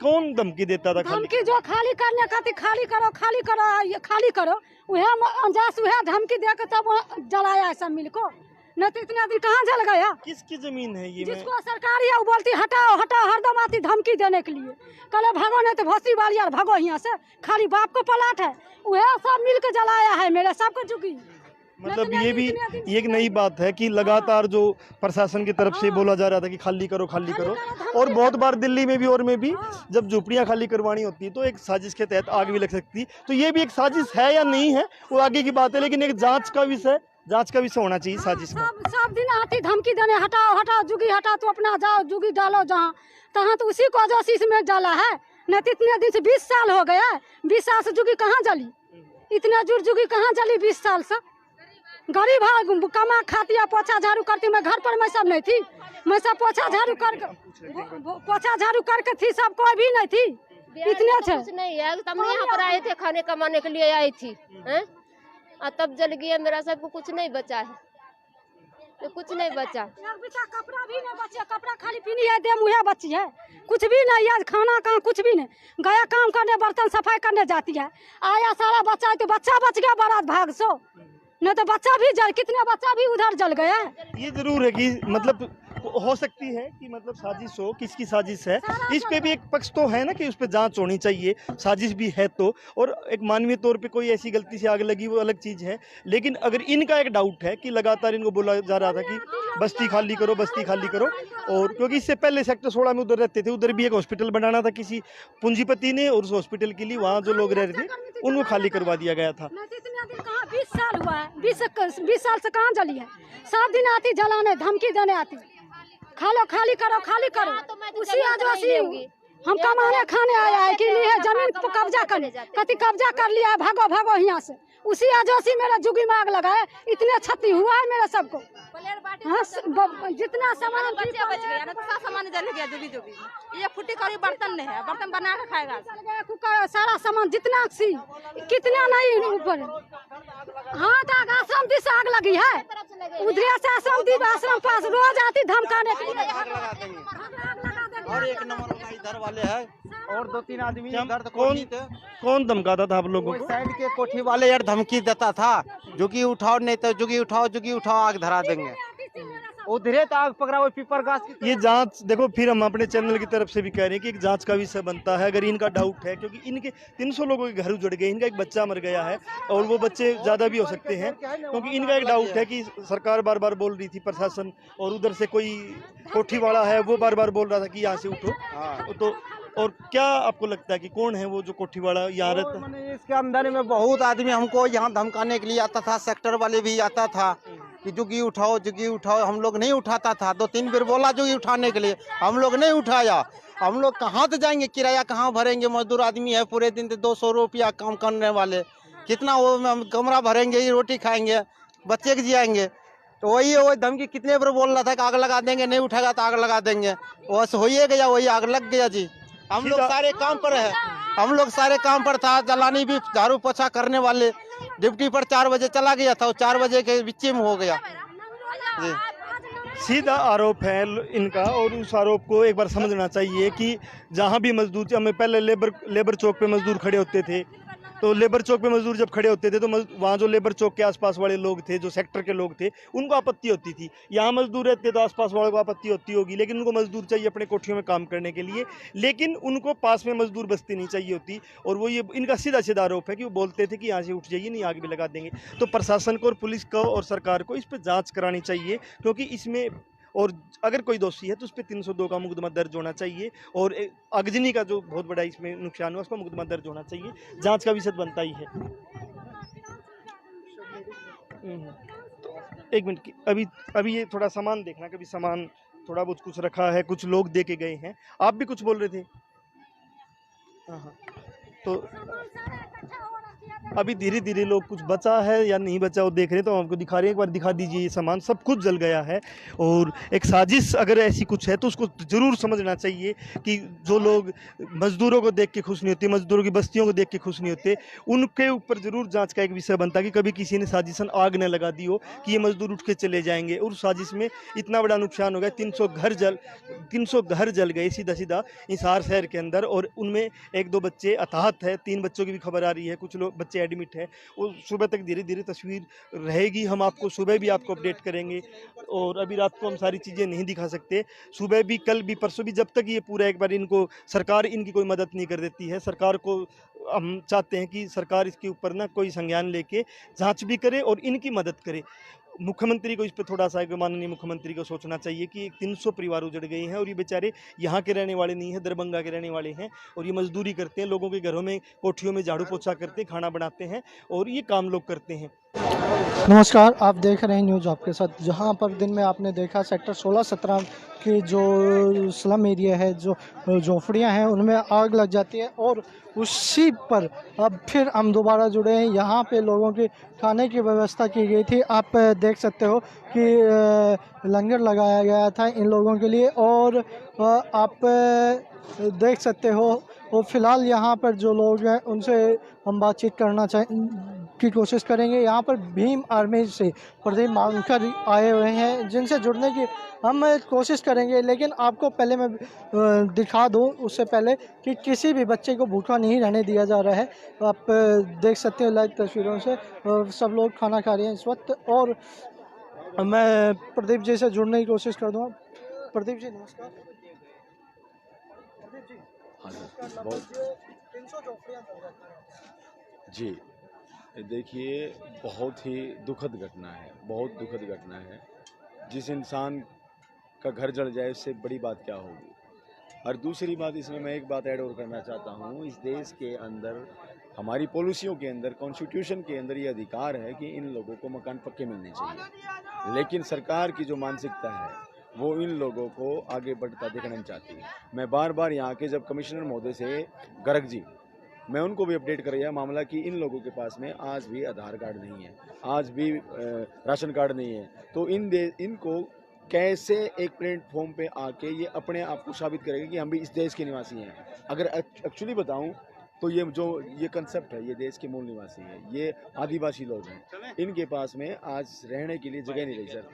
S10: कौन धमकी देता था?
S6: धमकी जो खाली करने खातिर खाली करो ये खाली करो, वह अंजास वह धमकी दे के तब जलाया है सब मिल को। न तो इतना दिन कहाँ जल गया?
S10: किसकी जमीन है ये?
S6: जिसको सरकारी है वो बोलती हटाओ हरदम आती धमकी देने के लिए। कल भागो नहीं तो भोसी वाली यार भागो यहाँ से, खाली बाप को पलाट है। वह सब मिल के जलाया है मेरे सबको जुगी।
S10: मतलब ये भी एक नई बात है कि लगातार जो प्रशासन की तरफ से बोला जा रहा था कि खाली करो। और बहुत बार दिल्ली में भी और में भी जब झोपड़ियाँ खाली करवानी होती है तो एक साजिश के तहत आग भी लग सकती है। तो ये भी एक साजिश है या नहीं है वो आगे की बात है, लेकिन एक जांच का विषय होना चाहिए साजिश का।
S6: सब दिन आती धमकी देने हटाओ जुगी हटाओ, तो अपना जाओ जुगी डालो जहाँ तहाँ, तो उसी को जो में डाला है। न तो इतने दिन से 20 साल हो गया, 20 साल से जुगी कहाँ जली? इतना जुगी कहाँ जली 20 साल से? गरीब कमा खाती है, पोछा झाड़ू करती। मैं घर पर मैं सब नहीं थी, मैं सब पोछा झाड़ू करके थी, सब कोई भी नहीं थी। इतने थे
S14: कुछ नहीं है, तब यहाँ पर आए थे खाने कमाने के लिए आई थी, हैं? तब जल गया मेरा, सबको कुछ नहीं बचा है। तो कुछ नहीं बचा।
S6: कपड़ा भी नहीं बचा, कपड़ा खाली पीनी है, दे मुहे बची है, कुछ भी नहीं। आज खाना कहाँ, कुछ भी नहीं। गया काम करने, बर्तन सफाई करने जाती है, आया सारा बच्चा, तो बच्चा बच गया बारात भाग सो, नहीं तो बच्चा भी जल, कितने बच्चा भी उधर जल गया।
S10: ये जरूर है कि मतलब हो सकती है कि मतलब साजिश हो, किसकी साजिश है, इस पे भी एक पक्ष तो है ना कि उस पे जांच होनी चाहिए, साजिश भी है तो। और एक मानवीय तौर पे कोई ऐसी गलती से आग लगी वो अलग चीज़ है, लेकिन अगर इनका एक डाउट है कि लगातार इनको बोला जा रहा था कि बस्ती खाली करो, बस्ती खाली करो, और क्योंकि इससे पहले सेक्टर 16 में उधर रहते थे, उधर भी एक हॉस्पिटल बनाना था किसी पूंजीपति ने, और उस हॉस्पिटल के लिए वहाँ जो लोग रह रहे थे उनको खाली करवा दिया गया था।
S6: 20 साल हुआ है, 20 साल से कहाँ जली है। 7 दिन आती जलाने, धमकी देने आती, खाली करो, खाली करो। उसी आदिवासी हम कमाने खाने आया है कि लिए जमीन पर कब्जा करने, कति कब्जा कर लिया है, भागो भागो यहाँ से। उसी आदिवासी मेरा जुगी में आग लगा है, इतने क्षति हुआ है मेरा सबको। हाँ, जितना सामान
S14: बच गया ना, तो सामान जल गया जुगी जुगी। ये फुटी करी बर्तन नहीं है, बर्तन बना के खाएगा।
S6: कुकर सारा सामान जितना सी, कितना नहीं ऊपर। हाँ, तो आश्रम दी से आग लगी है, उधर से आश्रम दी, आश्रम पास रोज आती धमकाने के लिए।
S7: और एक नंबर इधर वाले है, और 2-3 आदमी इधर।
S10: कौन धमकाता था आप लोगों को?
S7: साइड के कोठी वाले यार धमकी देता था, जुगी उठाओ, नहीं तो जुगी उठाओ, आग धरा देंगे। उधरे तो आग पकड़ा हुआ पीपर गाछ की।
S10: ये जांच देखो, फिर हम अपने चैनल की तरफ से भी कह रहे हैं कि एक जांच का विषय बनता है। अगर इनका डाउट है, क्योंकि इनके 300 लोगों के घर उजड़ गए, इनका एक बच्चा मर गया है, और वो बच्चे ज़्यादा भी हो सकते हैं, क्योंकि इनका एक डाउट है कि सरकार बार बार बोल रही थी, प्रशासन, और उधर से कोई कोठी वाला है वो बार बार बोल रहा था कि यहाँ से उठो। तो और क्या आपको लगता है कि कौन है वो जो कोठी वाला यहाँ रहता है?
S7: इसके अंदर में बहुत आदमी हमको यहाँ धमकाने के लिए आता था, सेक्टर वाले भी आता था कि जुगी उठाओ, हम लोग नहीं उठाता था। 2-3 बार बोला जुगी उठाने के लिए, हम लोग नहीं उठाया। हम लोग कहाँ से जाएंगे, किराया कहाँ भरेंगे, मजदूर आदमी है, पूरे दिन 200 रुपया काम करने वाले, कितना वो कमरा भरेंगे, रोटी खाएंगे, बच्चे के जियाएंगे। तो वही धमकी कितने बार बोल रहा था कि आग लगा देंगे, नहीं उठाएगा तो आग लगा देंगे, बस हो ही गया, वही आग लग गया जी। हम लोग सारे काम पर है, हम लोग सारे काम पर था, जलानी भी, झाड़ू पोछा करने वाले, ड्यूटी पर 4 बजे चला गया था, 4 बजे के बीच में हो गया जी।
S10: सीधा आरोप है इनका, और उस आरोप को एक बार समझना चाहिए कि जहाँ भी मजदूर, हमें पहले लेबर चौक पे मजदूर खड़े होते थे, तो लेबर चौक पे मजदूर जब खड़े होते थे तो वहाँ जो लेबर चौक के आसपास वाले लोग थे, जो सेक्टर के लोग थे, उनको आपत्ति होती थी। यहाँ मजदूर रहते तो आसपास वालों को आपत्ति होती होगी, लेकिन उनको मजदूर चाहिए अपने कोठियों में काम करने के लिए, लेकिन उनको पास में मजदूर बस्ती नहीं चाहिए होती। और वो ये इनका सीधा सीधा आरोप है कि वो बोलते थे कि यहाँ से उठ जाइए, नहीं आग भी लगा देंगे। तो प्रशासन को और पुलिस को और सरकार को इस पर जाँच करानी चाहिए, क्योंकि इसमें, और अगर कोई दोषी है तो उस पर 302 का मुकदमा दर्ज होना चाहिए, और अगजनी का जो बहुत बड़ा इसमें नुकसान हुआ उसका मुकदमा दर्ज होना चाहिए। जांच का विषय बनता ही है। तो एक मिनट, अभी ये थोड़ा सामान देखना, कभी सामान थोड़ा बहुत कुछ रखा है, कुछ लोग दे के गए हैं। आप भी कुछ बोल रहे थे? हाँ, तो अभी धीरे धीरे लोग कुछ बचा है या नहीं बचा वो देख रहे हैं, तो आपको दिखा रहे हैं। एक बार दिखा दीजिए, ये सामान सब कुछ जल गया है। और एक साजिश अगर ऐसी कुछ है तो उसको ज़रूर समझना चाहिए कि जो लोग मज़दूरों को देख के खुश नहीं होते, मज़दूरों की बस्तियों को देख के खुश नहीं होते, उनके ऊपर ज़रूर जांच का एक विषय बनता है कि कभी किसी ने साजिशन आग न लगा दी हो कि ये मज़दूर उठ के चले जाएंगे। और साजिश में इतना बड़ा नुकसान हो गया, 300 घर जल गए सीधा सीधा हिसार शहर के अंदर, और उनमें 1-2 बच्चे अताहत है, 3 बच्चों की भी खबर आ रही है, कुछ लोग बच्चे एडमिट है। वो सुबह तक धीरे धीरे तस्वीर रहेगी, हम आपको सुबह भी आपको अपडेट करेंगे, और अभी रात को हम सारी चीज़ें नहीं दिखा सकते। सुबह भी, कल भी, परसों भी, जब तक ये पूरा एक बार इनको सरकार इनकी कोई मदद नहीं कर देती है। सरकार को हम चाहते हैं कि सरकार इसके ऊपर ना कोई संज्ञान लेके जांच भी करे और इनकी मदद करे। मुख्यमंत्री को इस पर थोड़ा सा, माननीय मुख्यमंत्री को सोचना चाहिए कि 300 परिवार उजड़ गए हैं, और ये बेचारे यहाँ के रहने वाले नहीं हैं, दरभंगा के रहने वाले हैं, और ये मजदूरी करते हैं, लोगों के घरों में, कोठियों में झाड़ू पोछा करते हैं, खाना बनाते हैं, और ये काम लोग करते हैं।
S2: नमस्कार, आप देख रहे हैं न्यूज़ आपके साथ। जहां पर दिन में आपने देखा सेक्टर 16-17 की जो स्लम एरिया है, जो झोपड़ियां हैं, उनमें आग लग जाती है, और उसी पर अब फिर हम दोबारा जुड़े हैं। यहाँ पे लोगों की खाने की व्यवस्था की गई थी। आप देख सकते हो कि लंगर लगाया गया था इन लोगों के लिए, और आप देख सकते हो। और फिलहाल यहाँ पर जो लोग हैं उनसे हम बातचीत करना की कोशिश करेंगे। यहाँ पर भीम आर्मी से प्रदीप मांगकर आए हुए हैं, जिनसे जुड़ने की हम कोशिश करेंगे। लेकिन आपको पहले मैं दिखा दूँ उससे पहले कि किसी भी बच्चे को भूखा नहीं रहने दिया जा रहा है। आप देख सकते हो लाइव तस्वीरों से सब लोग खाना खा रहे हैं इस वक्त। और मैं प्रदीप जी से जुड़ने की कोशिश कर दूँगा। प्रदीप जी नमस्कार। प्रदीप जी
S8: हाँ सर, बहुत
S2: 300 झोपड़ियाँ जल जाती हैं।
S8: जी देखिए, बहुत ही दुखद घटना है, बहुत दुखद घटना है। जिस इंसान का घर जल जाए उससे बड़ी बात क्या होगी। और दूसरी बात, इसमें मैं एक बात ऐड और करना चाहता हूँ। इस देश के अंदर, हमारी पॉलिसियों के अंदर, कॉन्स्टिट्यूशन के अंदर ये अधिकार है कि इन लोगों को मकान पक्के मिलने चाहिए। लेकिन सरकार की जो मानसिकता है वो इन लोगों को आगे बढ़ता देखना नहीं चाहती। मैं बार बार यहाँ के जब कमिश्नर महोदय से गर्ग जी, मैं उनको भी अपडेट कर रहा मामला कि इन लोगों के पास में आज भी आधार कार्ड नहीं है, आज भी राशन कार्ड नहीं है। तो इनको कैसे एक प्लेटफॉर्म पे आके ये अपने आप को साबित करेंगे कि हम भी इस देश के निवासी हैं। अगर एक्चुअली बताऊं तो ये कंसेप्ट है, ये देश के मूल निवासी हैं, ये आदिवासी लोग हैं। इनके पास में आज रहने के लिए जगह नहीं रही सर।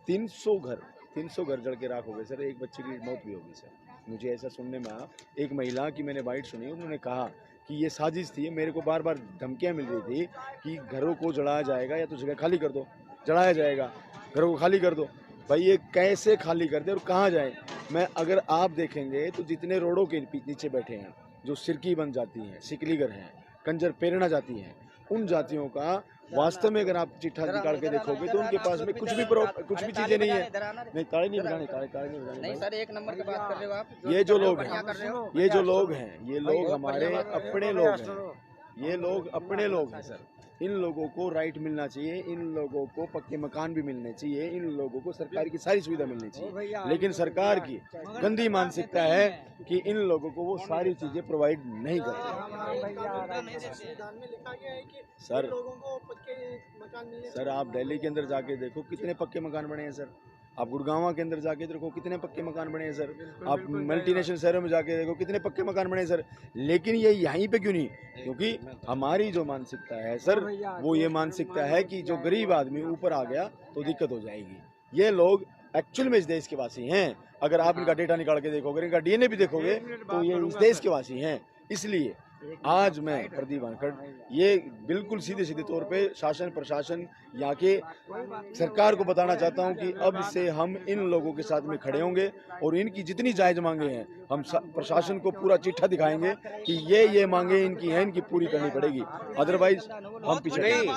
S8: 300 घर जल के राख हो गए सर। एक बच्चे की मौत भी होगी सर। मुझे ऐसा सुनने में आया। एक महिला की मैंने बाइट सुनी, उन्होंने कहा कि ये साजिश थी। मेरे को बार बार धमकियाँ मिल रही थी कि घरों को जलाया जाएगा या तो जगह खाली कर दो, जलाया जाएगा, घरों को खाली कर दो। भाई ये कैसे खाली कर दे और कहाँ जाए। अगर आप देखेंगे तो जितने रोडों के नीचे बैठे हैं, जो सिरकी बन जाती हैं, सिकलीगर हैं, कंजर पेरना जाती हैं, उन जातियों का वास्तव में अगर आप चिट्ठा निकाल के देखोगे तो उनके पास में कुछ भी चीजें नहीं है। नहीं, ताले नहीं बजाने
S5: नहीं सर, एक नंबर की बात कर रहे हो आप।
S8: ये जो लोग हैं, ये लोग हमारे अपने लोग हैं, ये लोग अपने लोग हैं सर। इन लोगों को राइट मिलना चाहिए, इन लोगों को पक्के मकान भी मिलने चाहिए, इन लोगों को सरकार की सारी सुविधा मिलनी चाहिए। लेकिन सरकार की गंदी मानसिकता है कि इन लोगों को वो सारी चीजें प्रोवाइड नहीं करती। सर आप दिल्ली के अंदर जाके देखो कितने पक्के मकान बने हैं सर। आप गुड़गांव के अंदर जाके देखो कितने पक्के मकान बने हैं सर। आप मल्टीनेशनल शहरों में जाके देखो कितने पक्के मकान बने हैं सर। लेकिन ये यहीं पे क्यों नहीं? क्योंकि हमारी जो मानसिकता है सर, वो ये मानसिकता है कि जो गरीब आदमी ऊपर आ गया तो दिक्कत हो जाएगी। ये लोग एक्चुअल में इस देश के वासी हैं। अगर आप इनका डेटा निकाल के देखोगे, इनका डीएनए भी देखोगे तो ये इस देश के वासी हैं। इसलिए आज मैं प्रदीप वानखड़ ये बिल्कुल सीधे तौर पे शासन प्रशासन यहाँ के सरकार को बताना चाहता हूँ कि अब से हम इन लोगों के साथ में खड़े होंगे और इनकी जितनी जायज मांगे हैं हम प्रशासन को पूरा चिट्ठा दिखाएंगे कि ये मांगे इनकी हैं, इनकी पूरी करनी पड़ेगी, अदरवाइज हम पीछे
S9: नहीं।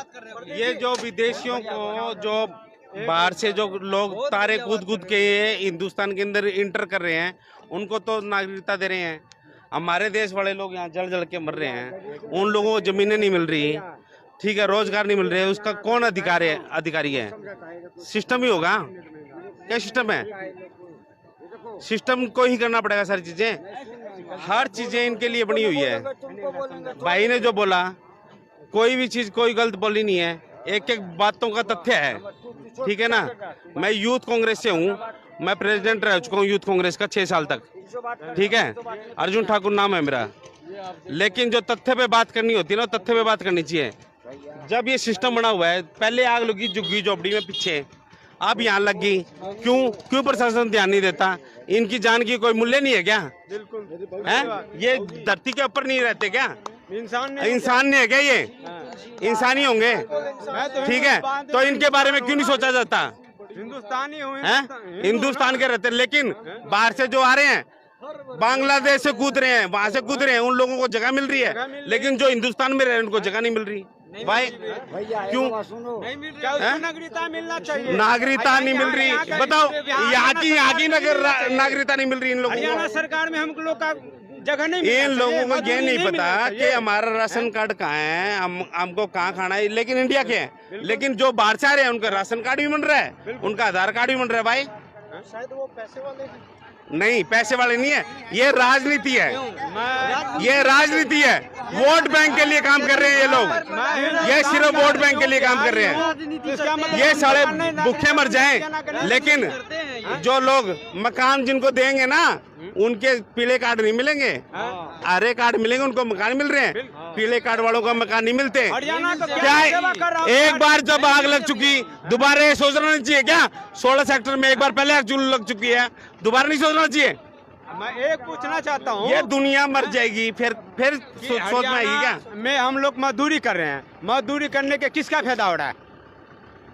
S9: ये जो विदेशियों को, जो बाहर से जो लोग तारे कूद के हिंदुस्तान के अंदर इंटर कर रहे हैं, उनको तो नागरिकता दे रहे हैं। हमारे देश वाले लोग यहाँ जल के मर रहे हैं, उन लोगों को जमीनें नहीं मिल रही, ठीक है, रोजगार नहीं मिल रहे है। उसका कौन अधिकारी है? सिस्टम ही होगा क्या? सिस्टम है, सिस्टम को ही करना पड़ेगा सारी चीजें। हर चीजें इनके लिए बनी हुई है। भाई ने जो बोला, कोई भी चीज कोई गलत बोली नहीं है, एक एक बातों का तथ्य है, ठीक है ना। मैं यूथ कांग्रेस से हूँ, मैं प्रेसिडेंट रह चुका हूँ यूथ कांग्रेस का 6 साल तक, ठीक है। अर्जुन ठाकुर नाम है मेरा। लेकिन जो तथ्य पे बात करनी होती है ना, तथ्य पे बात करनी चाहिए। जब ये सिस्टम बना हुआ है, पहले आग लगी झुग्गी झोपड़ी में पीछे, अब यहाँ लग गई, क्यों प्रशासन ध्यान नहीं देता? इनकी जान की कोई मूल्य नहीं है क्या? बिल्कुल है। ये धरती के ऊपर नहीं रहते क्या? इंसान नहीं है क्या? ये इंसान ही होंगे, ठीक है। तो इनके बारे में क्यों नहीं सोचा जाता?
S3: हिंदुस्तानी हो,
S9: हिंदुस्तान के रहते, लेकिन बाहर से जो आ रहे हैं, बांग्लादेश से कूद रहे हैं, वहां से कूद रहे हैं, उन लोगों को जगह मिल रही है। लेकिन जो हिंदुस्तान में रह रहे हैं उनको जगह नहीं मिल रही। भाई क्यों?
S3: नागरिकता मिलना चाहिए।
S9: नागरिकता नहीं मिल रही, बताओ। यहाँ की नागरिकता नहीं मिल रही इन लोगों को।
S3: हरियाणा सरकार में हम लोग का जगह नहीं,
S9: इन लोगों को ये नहीं पता कि हमारा राशन कार्ड कहाँ है, हमको कहाँ खाना है। लेकिन इंडिया के हैं, लेकिन जो बाहर से आ रहे हैं उनका राशन कार्ड भी मिल रहा है, उनका आधार कार्ड भी मिल रहा है। भाई
S2: शायद वो पैसे वाले
S9: नहीं, पैसे वाले नहीं है, ये राजनीति है, ये राजनीति है। वोट बैंक के लिए काम कर रहे हैं ये लोग, ये सिर्फ वोट बैंक के लिए काम कर रहे हैं। ये सारे भूखे मर जाएं, लेकिन जो लोग मकान जिनको देंगे ना उनके पीले कार्ड नहीं मिलेंगे, हरे कार्ड मिलेंगे, उनको मकान मिल रहे हैं। पीले कार्ड वालों को मकान नहीं मिलते। क्या एक बार जब आग लग चुकी दोबारा ये सोचना नहीं चाहिए क्या? 16 सेक्टर में एक बार पहले आग लग चुकी है, दोबारा नहीं सोचना चाहिए?
S15: मैं एक पूछना चाहता हूँ,
S9: ये दुनिया मर जाएगी फिर सोचना आएगी क्या?
S15: मैं हम लोग मजदूरी कर रहे हैं, मजदूरी करने के किसका फायदा हो रहा है?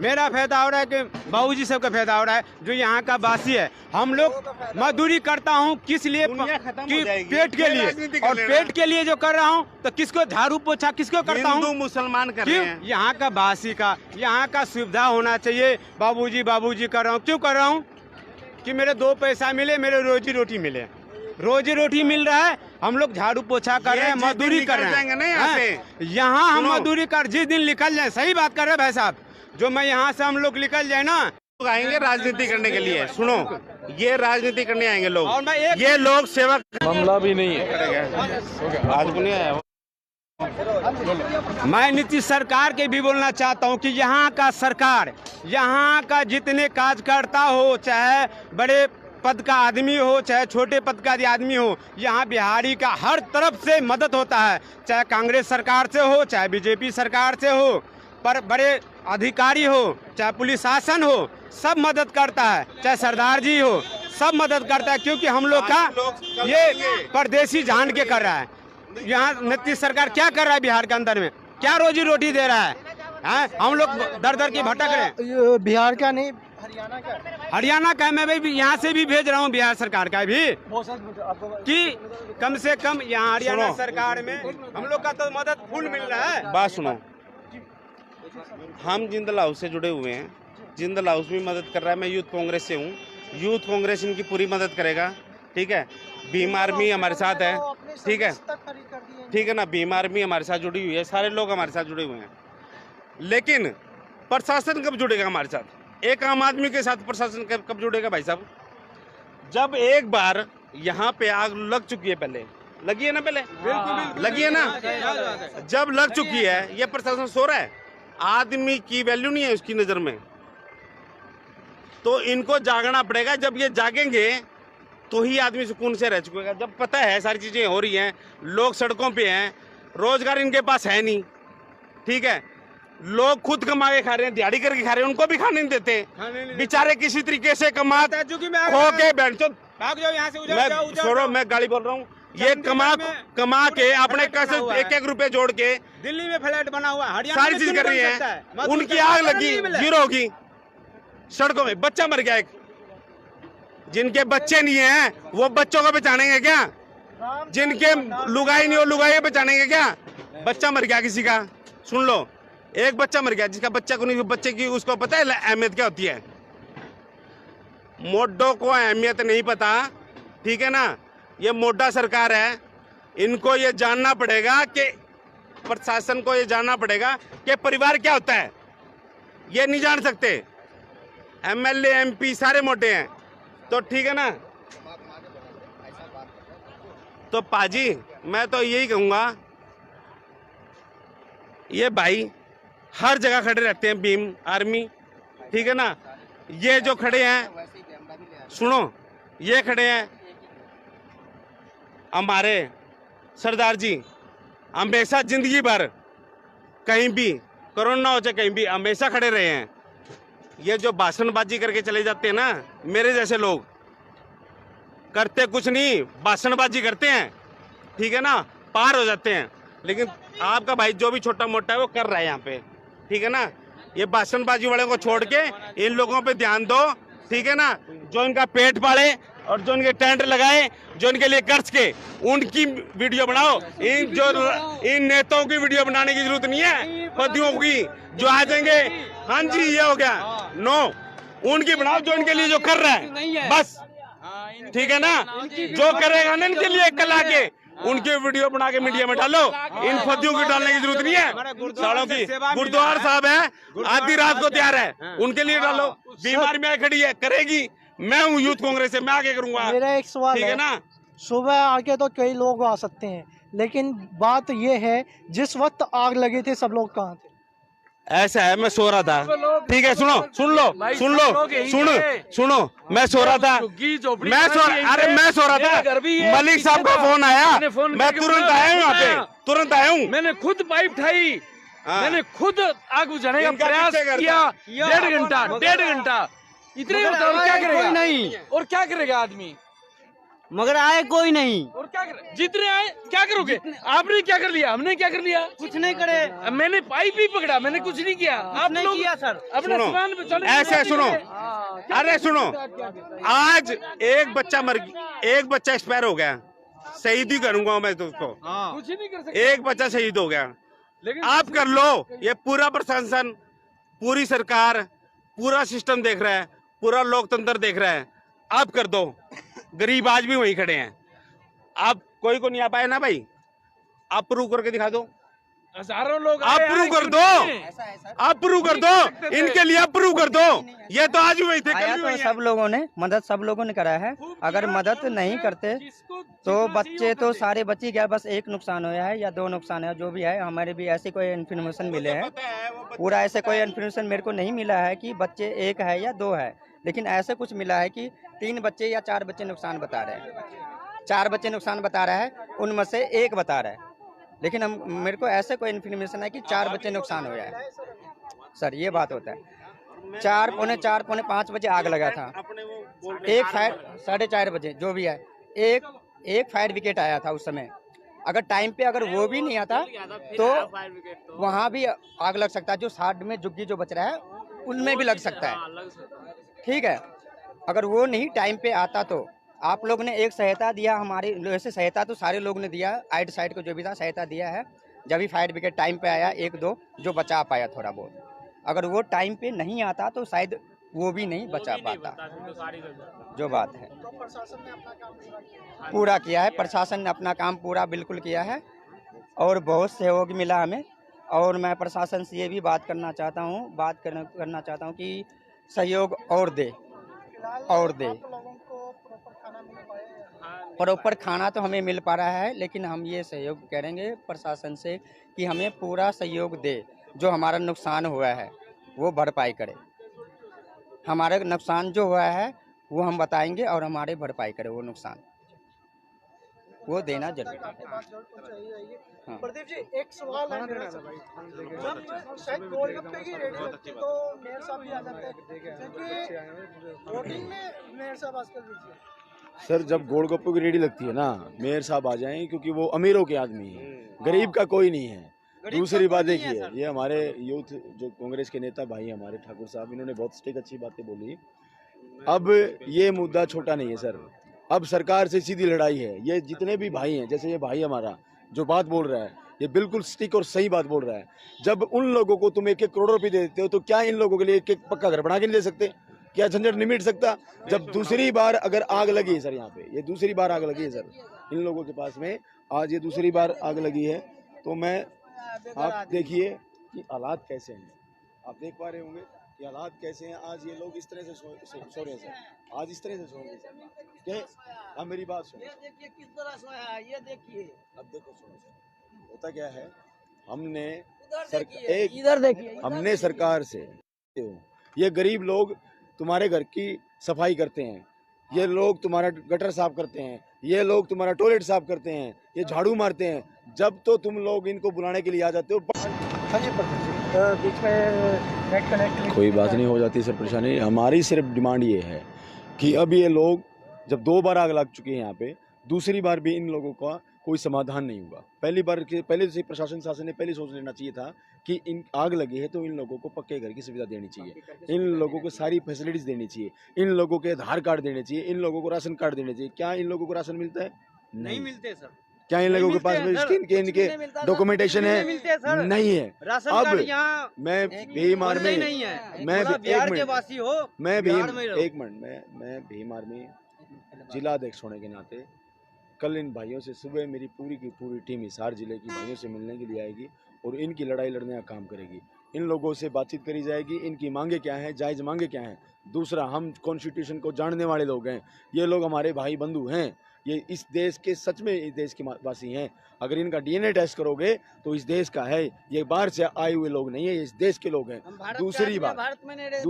S15: मेरा फायदा हो रहा है कि बाबूजी सबका फायदा हो रहा है जो यहाँ का वासी है। हम लोग मजदूरी करता हूँ किस लिए? कि पेट के लिए, और पेट के लिए जो कर रहा हूँ तो किसको झाड़ू पोछा किसको करता हूँ?
S9: हिंदू मुसलमान कर रहे हैं।
S15: यहाँ का वासी का यहाँ का सुविधा होना चाहिए। बाबूजी बाबूजी कर रहा हूँ, क्यों कर रहा हूँ? कि मेरे 2 पैसा मिले, मेरे रोजी रोटी मिले। रोजी रोटी मिल रहा है, हम लोग झाड़ू पोछा कर रहे हैं, मजदूरी कर रहे हैं। यहाँ हम मजदूरी कर जिस दिन निकल जाए, सही बात कर रहे हैं भाई साहब, जो मैं यहाँ से हम लोग निकल जाए ना,
S9: आएंगे राजनीति करने के लिए। सुनो, ये राजनीति करने आएंगे लोग, ये लोग सेवा
S3: मामला भी नहीं है,
S9: आज को नहीं आया।
S15: मैं नीतीश सरकार के भी बोलना चाहता हूं कि यहाँ का सरकार, यहाँ का जितने कार्यकर्ता हो, चाहे बड़े पद का आदमी हो चाहे छोटे पद का आदमी हो, यहाँ बिहारी का हर तरफ से मदद होता है। चाहे कांग्रेस सरकार से हो, चाहे बीजेपी सरकार से हो, पर बड़े अधिकारी हो, चाहे पुलिस शासन हो, सब मदद करता है। चाहे सरदार जी हो, सब मदद करता है, क्योंकि हम लोग का ये परदेसी जान के कर रहा है। यहाँ नीतीश सरकार क्या कर रहा है बिहार के अंदर में? क्या रोजी रोटी दे रहा है? हम लोग दर दर की भटक रहे हैं।
S2: बिहार का नहीं,
S15: हरियाणा का मैं भी यहाँ से भी भेज रहा हूँ, बिहार सरकार का भी, कि कम से कम यहाँ हरियाणा सरकार में हम लोग का तो मदद फुल मिल रहा है।
S9: बात सुनो, हम जिंदल हाउस से जुड़े हुए हैं, जिंदल हाउस भी मदद कर रहा है। मैं यूथ कांग्रेस से हूँ, यूथ कांग्रेस इनकी पूरी मदद करेगा, ठीक है। भीम आर्मी हमारे साथ है, ठीक है, ठीक है ना। भीम आर्मी हमारे साथ जुड़ी हुई है, सारे लोग हमारे साथ जुड़े हुए हैं। लेकिन प्रशासन कब जुड़ेगा हमारे साथ? एक आम आदमी के साथ प्रशासन कब जुड़ेगा भाई साहब? जब एक बार यहाँ पे आग लग चुकी है, पहले लगी है ना, पहले लगी है ना, जब लग चुकी है, ये प्रशासन सो रहा है, आदमी की वैल्यू नहीं है उसकी नजर में, तो इनको जागना पड़ेगा। जब ये जागेंगे तो ही आदमी सुकून से रह चुकेगा। जब पता है सारी चीजें हो रही हैं, लोग सड़कों पे हैं, रोजगार इनके पास है नहीं, ठीक है, लोग खुद कमा के खा रहे हैं, दिहाड़ी करके खा रहे हैं, उनको भी खाने नहीं देते, बेचारे किसी तरीके से कमाते खो के बैठ। छोड़ो, मैं गाली बोल रहा हूँ। ये कमा के अपने कैसे 1-1 रुपए जोड़ के
S15: दिल्ली में फ्लैट बना हुआ,
S9: सारी चीज कर रही है, उनकी आग लगी, जीरो होगी सड़कों में। बच्चा मर गया एक, जिनके बच्चे नहीं है वो बच्चों को पहचानेंगे क्या? जिनके लुगाई नहीं हो, लुगाई पहचानेंगे क्या? बच्चा मर गया किसी का, सुन लो, एक बच्चा मर गया, जिसका बच्चा को नहीं, बच्चे की उसको पता है अहमियत क्या होती है? मोडो को अहमियत नहीं पता, ठीक है ना। ये मोडा सरकार है, इनको ये जानना पड़ेगा कि प्रशासन को ये जानना पड़ेगा कि परिवार क्या होता है। ये नहीं जान सकते। एमएलए एमपी सारे मोटे हैं, तो ठीक है ना। तो पाजी मैं तो यही कहूँगा, ये भाई हर जगह खड़े रहते हैं, भीम आर्मी, ठीक है ना। ये जो खड़े हैं, सुनो, ये खड़े हैं हमारे सरदार जी, हमेशा जिंदगी भर कहीं भी कोरोना हो चाहे कहीं भी हमेशा खड़े रहे हैं। ये जो भाषणबाजी करके चले जाते हैं ना, मेरे जैसे लोग करते कुछ नहीं, भाषणबाजी करते हैं, ठीक है ना, पार हो जाते हैं। लेकिन आपका भाई जो भी छोटा मोटा है वो कर रहा है यहाँ पे, ठीक है ना। ये भाषणबाजी वाले को छोड़ के इन लोगों पे ध्यान दो, ठीक है ना। जो इनका पेट पाले और जो इनके टेंट लगाए, जो इनके लिए कर्ज के, उनकी वीडियो बनाओ। इन नेताओं की वीडियो बनाने की जरूरत नहीं है, पतियों की जो आ जाएंगे, हाँ जी ये हो गया, नो, उनकी बनाओ जो इनके लिए जो कर रहा है बस, ठीक है ना। जो करेगा ना इनके लिए कल आके, उनके वीडियो बना के मीडिया में डालो। इन फद्दियों की डालने की जरूरत नहीं है। सालों की गुरुद्वारा साहब है, आधी रात को तैयार है, उनके लिए डालो। बीमारी में खड़ी है, करेगी। मैं हूँ यूथ कांग्रेस से, मैं आगे करूंगा।
S2: मेरा एक सवाल
S9: ठीक है ना।
S2: सुबह आके तो कई लोग आ सकते हैं, लेकिन बात ये है जिस वक्त आग लगी थी सब लोग कहाँ थे?
S9: ऐसा है, मैं सो रहा था, ठीक है, सुनो, सुन लो, सुनो, मैं सो रहा था, अरे मैं सो रहा था, मलिक साहब का फोन आया, मैं तुरंत आया हूँ यहाँ पे, तुरंत आया हूँ।
S1: मैंने खुद पाइप ठाई, मैंने खुद आग बुझाने का प्रयास किया, 1.5 घंटा इतने, और क्या करेगा नहीं, और क्या करेगा आदमी,
S13: मगर आए कोई नहीं,
S1: और क्या करे, जितने आए क्या करोगे, आपने क्या कर लिया, हमने क्या कर लिया,
S13: कुछ नहीं करे,
S1: मैंने पाइप ही पकड़ा, मैंने कुछ नहीं किया, आप लोग किया सर अपना सामान बचाने,
S9: ऐसे सुनो, अरे सुनो, आज एक बच्चा एक बच्चा एक्सपायर हो गया, शहीद ही करूंगा मैं तो उसको,
S1: कुछ ही नहीं कर सकते,
S9: एक बच्चा शहीद हो गया, आप कर लो, ये पूरा प्रशासन, पूरी सरकार, पूरा सिस्टम देख रहा है, पूरा लोकतंत्र देख रहा है, आप कर दो, गरीब आज भी वहीं खड़े हैं, आप कोई को नहीं आ पाए ना भाई, आप प्रूव करके दिखा दो,
S1: हजारों लोग
S9: आप प्रूव कर दो, आप प्रूव कर दो, इनके लिए आप प्रूव कर दो, ये तो आज भी वही थे, कल भी वही हैं।
S13: सब लोगों ने मदद, सब लोगों ने करा है, अगर मदद नहीं करते तो बच्चे तो सारे बच्चे क्या, बस एक नुकसान हुआ है या 2 नुकसान है, जो भी है, हमारे भी ऐसे कोई इन्फॉर्मेशन मिले हैं, पूरा ऐसे कोई इन्फॉर्मेशन मेरे को नहीं मिला है कि बच्चे 1 है या 2 है, लेकिन ऐसे कुछ मिला है कि 3 बच्चे या 4 बच्चे नुकसान बता रहे हैं, 4 बच्चे नुकसान बता रहा है, उनमें से 1 बता रहा है, लेकिन हम मेरे को ऐसे कोई इन्फॉर्मेशन है कि 4 बच्चे नुकसान हुआ है सर, ये बात होता है। 4, पौने 4, पौने 5 बजे आग लगा था, एक फायर 4:30 बजे जो भी है, एक फायर विकेट आया था उस समय, अगर टाइम पे अगर वो भी नहीं आता तो वहाँ भी आग लग सकता है, जो साइड में झुग्गी जो बच रहा है उनमें भी लग सकता है, ठीक है, अगर वो नहीं टाइम पे आता तो आप लोग ने एक सहायता दिया, हमारे वैसे सहायता तो सारे लोग ने दिया, आइड साइड को जो भी था सहायता दिया है, जब भी फायर ब्रिगेड टाइम पे आया 1-2 जो बचा पाया थोड़ा बहुत, अगर वो टाइम पे नहीं आता तो शायद वो भी नहीं बचा पाता, जो बात है। पूरा किया है प्रशासन ने, अपना काम पूरा बिल्कुल किया है और बहुत सहयोग मिला हमें, और मैं प्रशासन से ये भी बात करना चाहता हूँ कि सहयोग और दे, प्रॉपर खाना तो हमें मिल पा रहा है, लेकिन हम ये सहयोग करेंगे प्रशासन से कि हमें पूरा सहयोग दे, जो हमारा नुकसान हुआ है वो भरपाई करे, हमारा नुकसान जो हुआ है वो हम बताएंगे और हमारे भरपाई करे, वो नुकसान वो देना जरूरी है। हाँ।
S2: प्रदीप जी, एक सवाल है मेरा, जब शायद गोलगप्पे की रेडी लगती तो मेयर साहब भी आ जाते हैं, क्योंकि वोटिंग में मेयर साहब आजकल दीजिए।
S8: सर, जब गोलगप्पे की रेडी लगती है ना, मेयर साहब आ जाएं, क्योंकि वो अमीरों के आदमी हैं, गरीब का कोई नहीं है। दूसरी बात देखिए, ये हमारे यूथ जो कांग्रेस के नेता भाई हमारे ठाकुर साहब, इन्होंने बहुत अच्छी बातें बोली। अब ये मुद्दा छोटा नहीं है सर, अब सरकार से सीधी लड़ाई है। ये जितने भी भाई हैं, जैसे ये भाई हमारा जो बात बोल रहा है, ये बिल्कुल स्टिक और सही बात बोल रहा है। जब उन लोगों को तुम 1-1 करोड़ रुपए दे देते हो, तो क्या इन लोगों के लिए 1-1 पक्का घर बना के नहीं दे सकते? क्या झंझट नहीं मिट सकता? जब दूसरी बार अगर आग लगी है सर, यहाँ पे ये दूसरी बार आग लगी है सर, इन लोगों के पास में आज ये दूसरी बार आग लगी है, तो मैं आप देखिए कि हालात कैसे हैं, आप देख पा रहे होंगे कि हालात कैसे हैं। आज ये लोग इस तरह से सो रहे हैं सर, आज इस तरह से सोएंगे सर। अब मेरी बात सुनो,
S13: ये देखिए किस तरह सोया है, ये देखिए,
S8: अब देखो सुनो सर, होता क्या है, हमने
S13: इधर देखिए,
S8: हमने सरकार से, ये गरीब लोग तुम्हारे घर की सफाई करते हैं, ये लोग तुम्हारा गटर साफ करते हैं, ये लोग तुम्हारा टॉयलेट साफ करते हैं, ये झाड़ू मारते हैं, जब तो तुम लोग इनको बुलाने के लिए आ जाते हो।
S2: बीच में नेट कनेक्ट
S8: कोई बात नहीं, हो जाती सर परेशानी। हमारी सिर्फ डिमांड ये है कि अब ये लोग जब 2 बार आग लग चुकी है यहाँ पे, दूसरी बार भी इन लोगों का कोई समाधान नहीं होगा। पहली बार के पहले से प्रशासन शासन ने पहले सोच लेना चाहिए था कि इन आग लगी है तो इन लोगों को पक्के घर की सुविधा देनी चाहिए, इन लोगों को सारी फैसिलिटीज़ देनी चाहिए, इन लोगों के आधार कार्ड देने चाहिए, इन लोगों को राशन कार्ड देने चाहिए। क्या इन लोगों को राशन मिलता है?
S13: नहीं मिलते सर।
S8: क्या इन लोगों के पास में इनके डॉक्यूमेंटेशन है? नहीं है। अब मैं भीम आर्मी, मैं भीम आर्मी जिला अध्यक्ष होने के नाते कल इन भाइयों से सुबह मेरी पूरी की पूरी टीम हिसार जिले की भाइयों से मिलने के लिए आएगी और इनकी लड़ाई लड़ने का काम करेगी। इन लोगों से बातचीत करी जाएगी, इनकी मांगे क्या हैं, जायज़ मांगे क्या हैं। दूसरा, हम कॉन्स्टिट्यूशन को जानने वाले लोग हैं, ये लोग हमारे भाई बंधु हैं, ये इस देश के सच में इस देश के वासी हैं। अगर इनका डीएनए टेस्ट करोगे तो इस देश का है, ये बाहर से आए हुए लोग नहीं है, ये इस देश के लोग हैं। दूसरी बात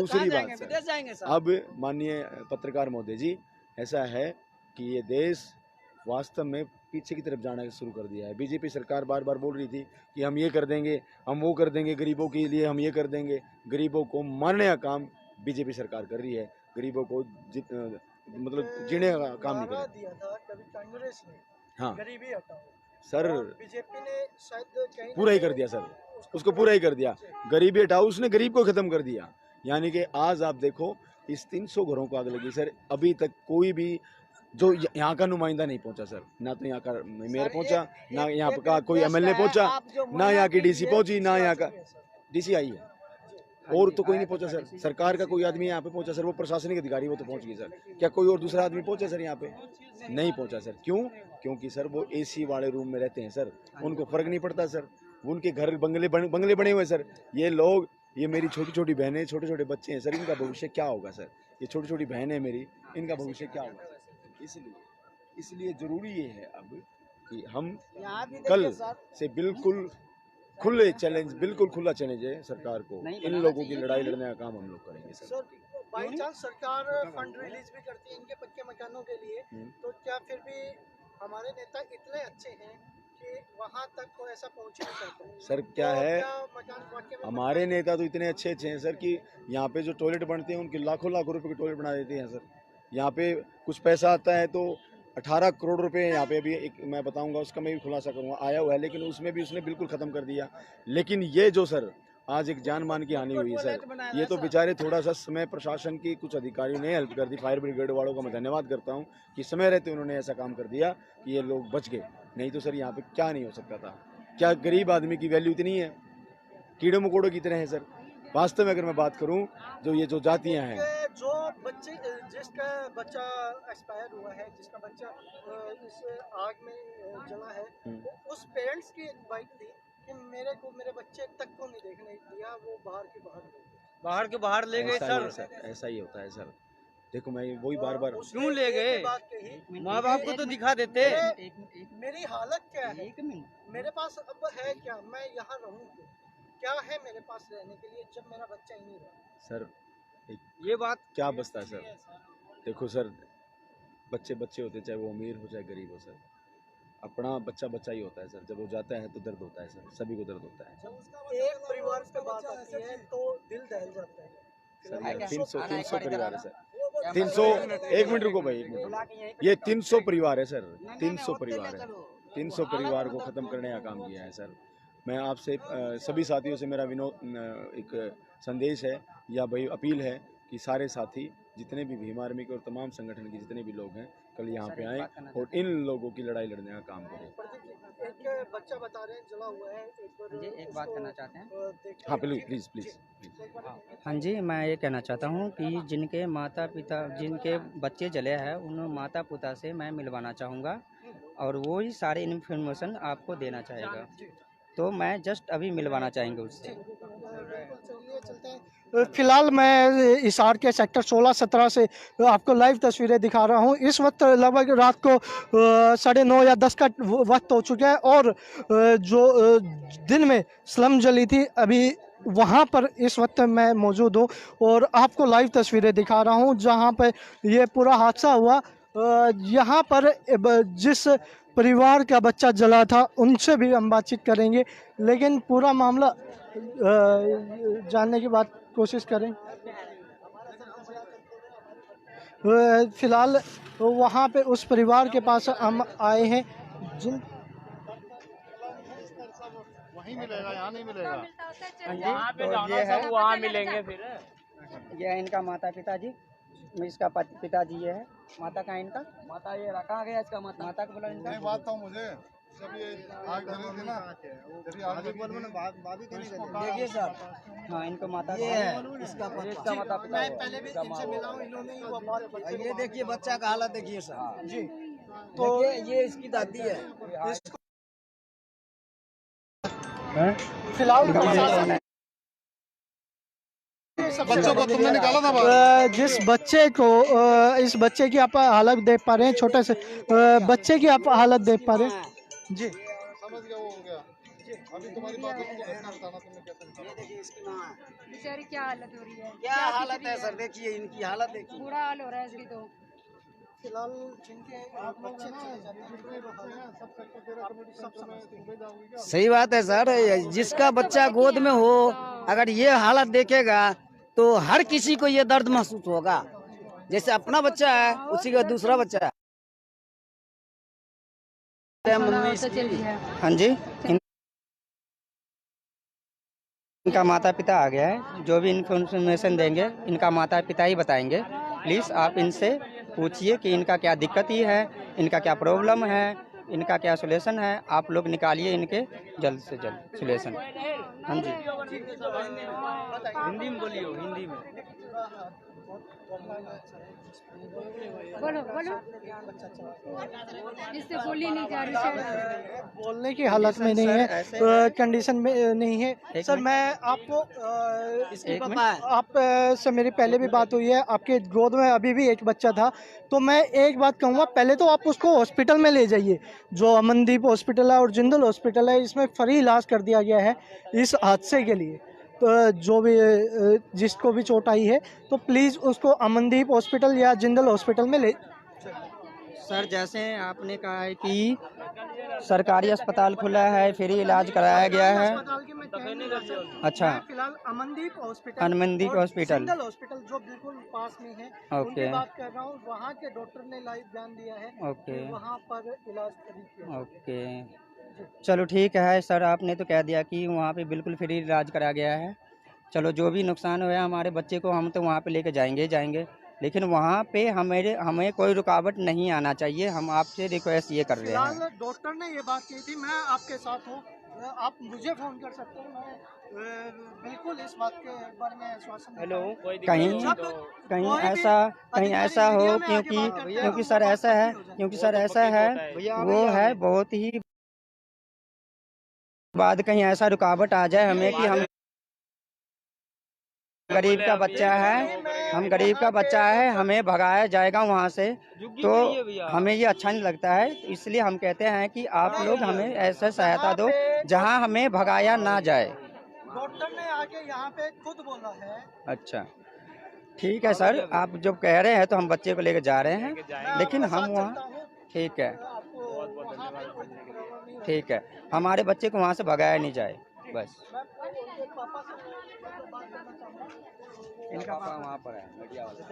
S8: सर, अब माननीय पत्रकार महोदय जी, ऐसा है कि ये देश वास्तव में पीछे की तरफ जाना शुरू कर दिया है। बीजेपी सरकार बार बार बोल रही थी कि हम ये कर देंगे, हम वो कर देंगे, गरीबों के लिए हम ये कर देंगे। गरीबों को मारने का काम बीजेपी सरकार कर रही है, गरीबों को मतलब जीने का काम नहीं कर रही।
S2: दिया था कभी कांग्रेस ने,
S8: हाँ
S2: गरीबी हटाओ
S8: सर,
S2: बीजेपी ने शायद कहीं
S8: पूरा ही कर दिया सर, उसको पूरा ही कर दिया। गरीबी हटाओ, उसने गरीब को खत्म कर दिया। यानी कि आज आप देखो, इस 300 घरों को आग लगी सर, अभी तक कोई भी जो यहाँ का नुमाइंदा नहीं पहुंचा सर, ना तो यहाँ का मेयर पहुंचा, ना यहाँ का कोई एमएलए पहुंचा, ना यहाँ की डीसी पहुंची, ना यहाँ का डीसी आई है, और तो कोई नहीं पहुंचा सर। सरकार का कोई आदमी यहाँ पे पहुंचा सर, वो प्रशासनिक अधिकारी वो तो पहुंच गई सर। क्या कोई और दूसरा आदमी पहुंचा सर यहाँ पे? नहीं पहुंचा सर। क्यों? क्योंकि सर वो एसी वाले रूम में रहते हैं सर, उनको फर्क नहीं पड़ता सर। उनके घर बंगले बने हुए सर। ये लोग, ये मेरी छोटी छोटी बहनें, छोटे छोटे बच्चे हैं सर, इनका भविष्य क्या होगा सर? ये छोटी छोटी बहनें मेरी, इनका भविष्य क्या होगा? इसलिए जरूरी ये है अब कि हम कल से बिल्कुल खुले चैलेंज, बिल्कुल खुला चैलेंज है सरकार को, इन लोगों की लड़ाई लड़ने का काम हम लोग करेंगे सर।
S2: बाई चांस सरकार फंड रिलीज भी करती है इनके पक्के मकानों के लिए, तो क्या फिर भी हमारे नेता इतने अच्छे हैं कि वहां तक को ऐसा पहुंच नहीं पाते?
S8: सर क्या है, हमारे नेता तो इतने अच्छे हैं सर कि यहाँ पे जो टॉयलेट बनते हैं उनके लाखों लाखों रुपए के टॉयलेट बना देते हैं सर। यहाँ पे कुछ पैसा आता है तो 18 करोड़ रुपए यहाँ पे अभी एक मैं बताऊंगा, उसका मैं भी खुलासा करूंगा, आया हुआ है, लेकिन उसमें भी उसने बिल्कुल ख़त्म कर दिया। लेकिन ये जो सर आज एक जान मान की हानि हुई है सर, ये तो बेचारे थोड़ा सा समय प्रशासन की कुछ अधिकारियों ने हेल्प कर दी। फायर ब्रिगेड वालों का मैं धन्यवाद करता हूँ कि समय रहते उन्होंने ऐसा काम कर दिया कि ये लोग बच गए। नहीं तो सर यहाँ पे क्या नहीं हो सकता था। क्या गरीब आदमी की वैल्यू इतनी है? कीड़े मकोड़ों की तरह है सर। वास्तव में अगर मैं बात करूँ, जो ये जो जातियाँ हैं,
S2: जो बच्चे, जिसका बच्चा एक्सपायर हुआ है, जिसका बच्चा इस आग में जला है, उस पेरेंट्स की बाइक थी कि मेरे को मेरे बच्चे तक को नहीं देखने दिया, वो बाहर के बाहर ले गए सर।
S8: ऐसा ही होता है सर। देखो मैं वही बार बार,
S13: क्यों ले गए? माँ बाप को तो दिखा देते।
S2: मेरी हालत क्या है, मेरे पास अब है क्या, मैं यहाँ रहूँ क्या है मेरे पास रहने के लिए जब मेरा बच्चा ही नहीं रहा?
S8: सर
S13: ये बात
S8: क्या बचता है सर? देखो सर, बच्चे बच्चे होते, चाहे वो अमीर हो चाहे गरीब हो सर, अपना बच्चा बच्चा ही होता है सर। जब वो जाता है तो दर्द होता है सर, सभी को दर्द होता है।
S2: एक परिवार पे बात आती है तो दिल दहल जाता है
S8: सर। 300 परिवार है सर, 300, एक मिनट रुको भाई, एक मिनट। ये 300 परिवार है सर, 300 परिवार है। 300 परिवार को ख़त्म करने का काम किया है सर। मैं आपसे सभी साथियों से मेरा एक संदेश है या भाई अपील है कि सारे साथी जितने भी भीम आर्मी के और तमाम संगठन के जितने भी लोग हैं कल यहाँ पे आएँ और इन लोगों की लड़ाई लड़ने का काम करें।
S2: एक बच्चा बता रहे हैं जला हुआ है,
S5: एक बात कहना चाहते हैं।
S8: हाँ प्लीज़।
S5: हाँ जी, मैं ये कहना चाहता हूँ कि जिनके माता पिता, जिनके बच्चे जले हैं, उन माता पिता से मैं मिलवाना चाहूँगा और वो ही सारे इन्फॉर्मेशन आपको देना चाहेगा, तो मैं जस्ट अभी मिलवाना चाहेंगे उससे।
S2: फिलहाल मैं हिसार के सेक्टर 16-17 से आपको लाइव तस्वीरें दिखा रहा हूं। इस वक्त लगभग रात को 9:30 या 10 का वक्त हो चुका है और जो दिन में स्लम जली थी, अभी वहां पर इस वक्त मैं मौजूद हूं और आपको लाइव तस्वीरें दिखा रहा हूं जहां पर ये पूरा हादसा हुआ। यहाँ पर जिस परिवार का बच्चा जला था उनसे भी हम बातचीत करेंगे, लेकिन पूरा मामला जानने की बात कोशिश करें। फिलहाल वहाँ पे उस परिवार के पास हम आए हैं जिन
S10: वहीं मिलेगा, यहाँ नहीं मिलेगा।
S5: तो ये है, वहाँ मिलेंगे फिर। ये है इनका माता पिता जी, इसका पिताजी ये है। माता का इनका, माता ये कहाँ गया इसका माता? माता को बोला इनका।
S10: नहीं बात था मुझे, जब ये आग जली थी ना, जब ये आग लगी
S5: देखिए सर, हाँ इनको माता
S13: ये है इसका
S5: माता पिता।
S2: मैं पहले भी इनसे मिला हूँ, इन्होंने ही वो बात।
S13: ये देखिए बच्चा का हालत देखिए सर
S2: जी,
S13: तो ये इसकी दादी है।
S2: फिलहाल बच्चों को तुमने निकाला था जिस बच्चे को इस बच्चे की आप हालत देख पा रहे हैं, छोटे से बच्चे की आप हालत देख पा रहे हैं जी। अभी तुम्हारी बात
S6: बेचारी क्या हालत हो रही है,
S16: क्या हालत है सर, देखिए इनकी हालत देखिए,
S6: बुरा हाल हो रहा है इसकी तो।
S2: फिलहाल जिनके बच्चे
S16: सही बात है सर, जिसका बच्चा गोद में हो अगर ये हालत देखेगा तो हर किसी को ये दर्द महसूस होगा, जैसे अपना बच्चा है उसी का दूसरा बच्चा है। हाँ जी, इनका माता पिता आ गया है, जो भी इन्फॉर्मेशन देंगे इनका माता पिता ही बताएंगे। प्लीज़ आप इनसे पूछिए कि इनका क्या दिक्कत ही है, इनका क्या प्रॉब्लम है, इनका क्या सोल्यूशन है। आप लोग निकालिए इनके जल्द से जल्द सोल्यूशन। हाँ जी, हिंदी में बोलिए, हिंदी में
S6: बोलो बोलो, इससे बोली नहीं जा रही है,
S2: बोलने की हालत में नहीं है, कंडीशन में नहीं है। सर मैं आपको आप से मेरी पहले भी बात हुई है, आपके गोद में अभी भी एक बच्चा था, तो मैं एक बात कहूँगा, पहले तो आप उसको हॉस्पिटल में ले जाइए, जो अमनदीप हॉस्पिटल है और जिंदल हॉस्पिटल है, इसमें फ्री इलाज कर दिया गया है इस हादसे के लिए। तो जो भी जिसको भी चोट आई है तो प्लीज़ उसको अमनदीप हॉस्पिटल या जिंदल हॉस्पिटल में ले।
S16: सर जैसे आपने कहा है कि सरकारी अस्पताल खुला है, फ्री इलाज कराया गया है। अच्छा,
S2: फिलहाल अमनदीप हॉस्पिटल
S16: जिंदल
S2: हॉस्पिटल जो बिल्कुल पास में है,
S16: ओके,
S2: बात कर रहा हूँ, वहाँ के डॉक्टर ने लाइव ध्यान दिया है,
S16: ओके,
S2: वहाँ पर इलाज किया।
S16: ओके चलो ठीक है सर, आपने तो कह दिया कि वहाँ पे बिल्कुल फ्री इलाज करा गया है। चलो जो भी नुकसान हुआ हमारे बच्चे को हम तो वहाँ पे लेके जाएंगे, लेकिन वहाँ पे हमें कोई रुकावट नहीं आना चाहिए। हम आपसे रिक्वेस्ट ये कर रहे हैं।
S2: डॉक्टर ने ये बात की थी, मैं आपके साथ हूँ, आप मुझे फ़ोन कर सकते हैं, मैं बिल्कुल इस बात के बारे में आश्वासन।
S16: हेलो, कहीं ऐसा हो, क्योंकि सर ऐसा है वो है बहुत ही बाद कहीं ऐसा रुकावट आ जाए हमें कि हम गरीब का बच्चा है, हमें भगाया जाएगा वहाँ से, तो हमें ये अच्छा नहीं लगता है। इसलिए हम कहते हैं कि आप लोग हमें ऐसा सहायता दो जहाँ हमें भगाया ना जाए।
S2: डॉक्टर ने आके यहाँ पे खुद बोला है।
S16: अच्छा ठीक है सर, आप जब कह रहे हैं तो हम बच्चे को लेकर जा रहे हैं, लेकिन हम वहाँ ठीक है हमारे बच्चे को वहाँ से भगाया नहीं जाए बस। इनका पापा वहाँ पर है, मीडिया वाला।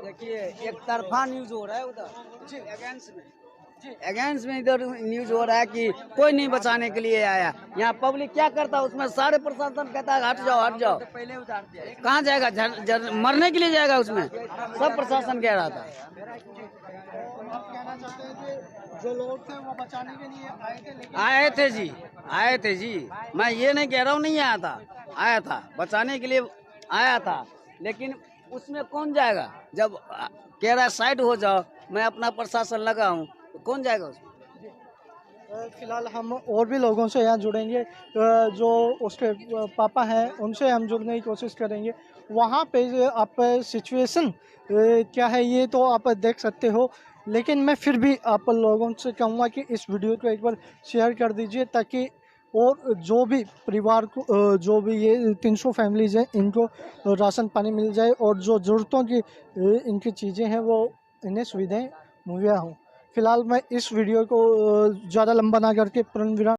S16: देखिए एक तरफा न्यूज हो रहा है उधर, अगेंस्ट में इधर न्यूज हो रहा है कि कोई नहीं बचाने के लिए आया। यहाँ पब्लिक क्या करता है, उसमें सारे प्रशासन कहता है हट जाओ। पहले उतार दिया, कहाँ जाएगा, मरने के लिए जाएगा उसमें, सब प्रशासन कह रहा था।
S2: जो लोग थे वो बचाने के लिए
S16: आए थे जी, मैं ये नहीं कह रहा हूँ नहीं आया था बचाने के लिए आया था, लेकिन उसमें कौन जाएगा, जब कह रहा है साइड हो जाओ, मैं अपना प्रशासन लगा हूँ, तो कौन जाएगा उसमें।
S2: फिलहाल हम और भी लोगों से यहाँ जुड़ेंगे, जो उसके पापा हैं उनसे हम जुड़ने की कोशिश करेंगे। वहाँ पे आप सिचुएशन क्या है ये तो आप देख सकते हो, लेकिन मैं फिर भी आप लोगों से कहूँगा कि इस वीडियो को एक बार शेयर कर दीजिए, ताकि और जो भी परिवार को, जो भी ये 300 फैमिलीज़ हैं, इनको राशन पानी मिल जाए और जो ज़रूरतों की इनकी चीज़ें हैं वो इन्हें सुविधाएं मुहैया हों। फिलहाल मैं इस वीडियो को ज़्यादा लंबा ना करके पूर्ण विराम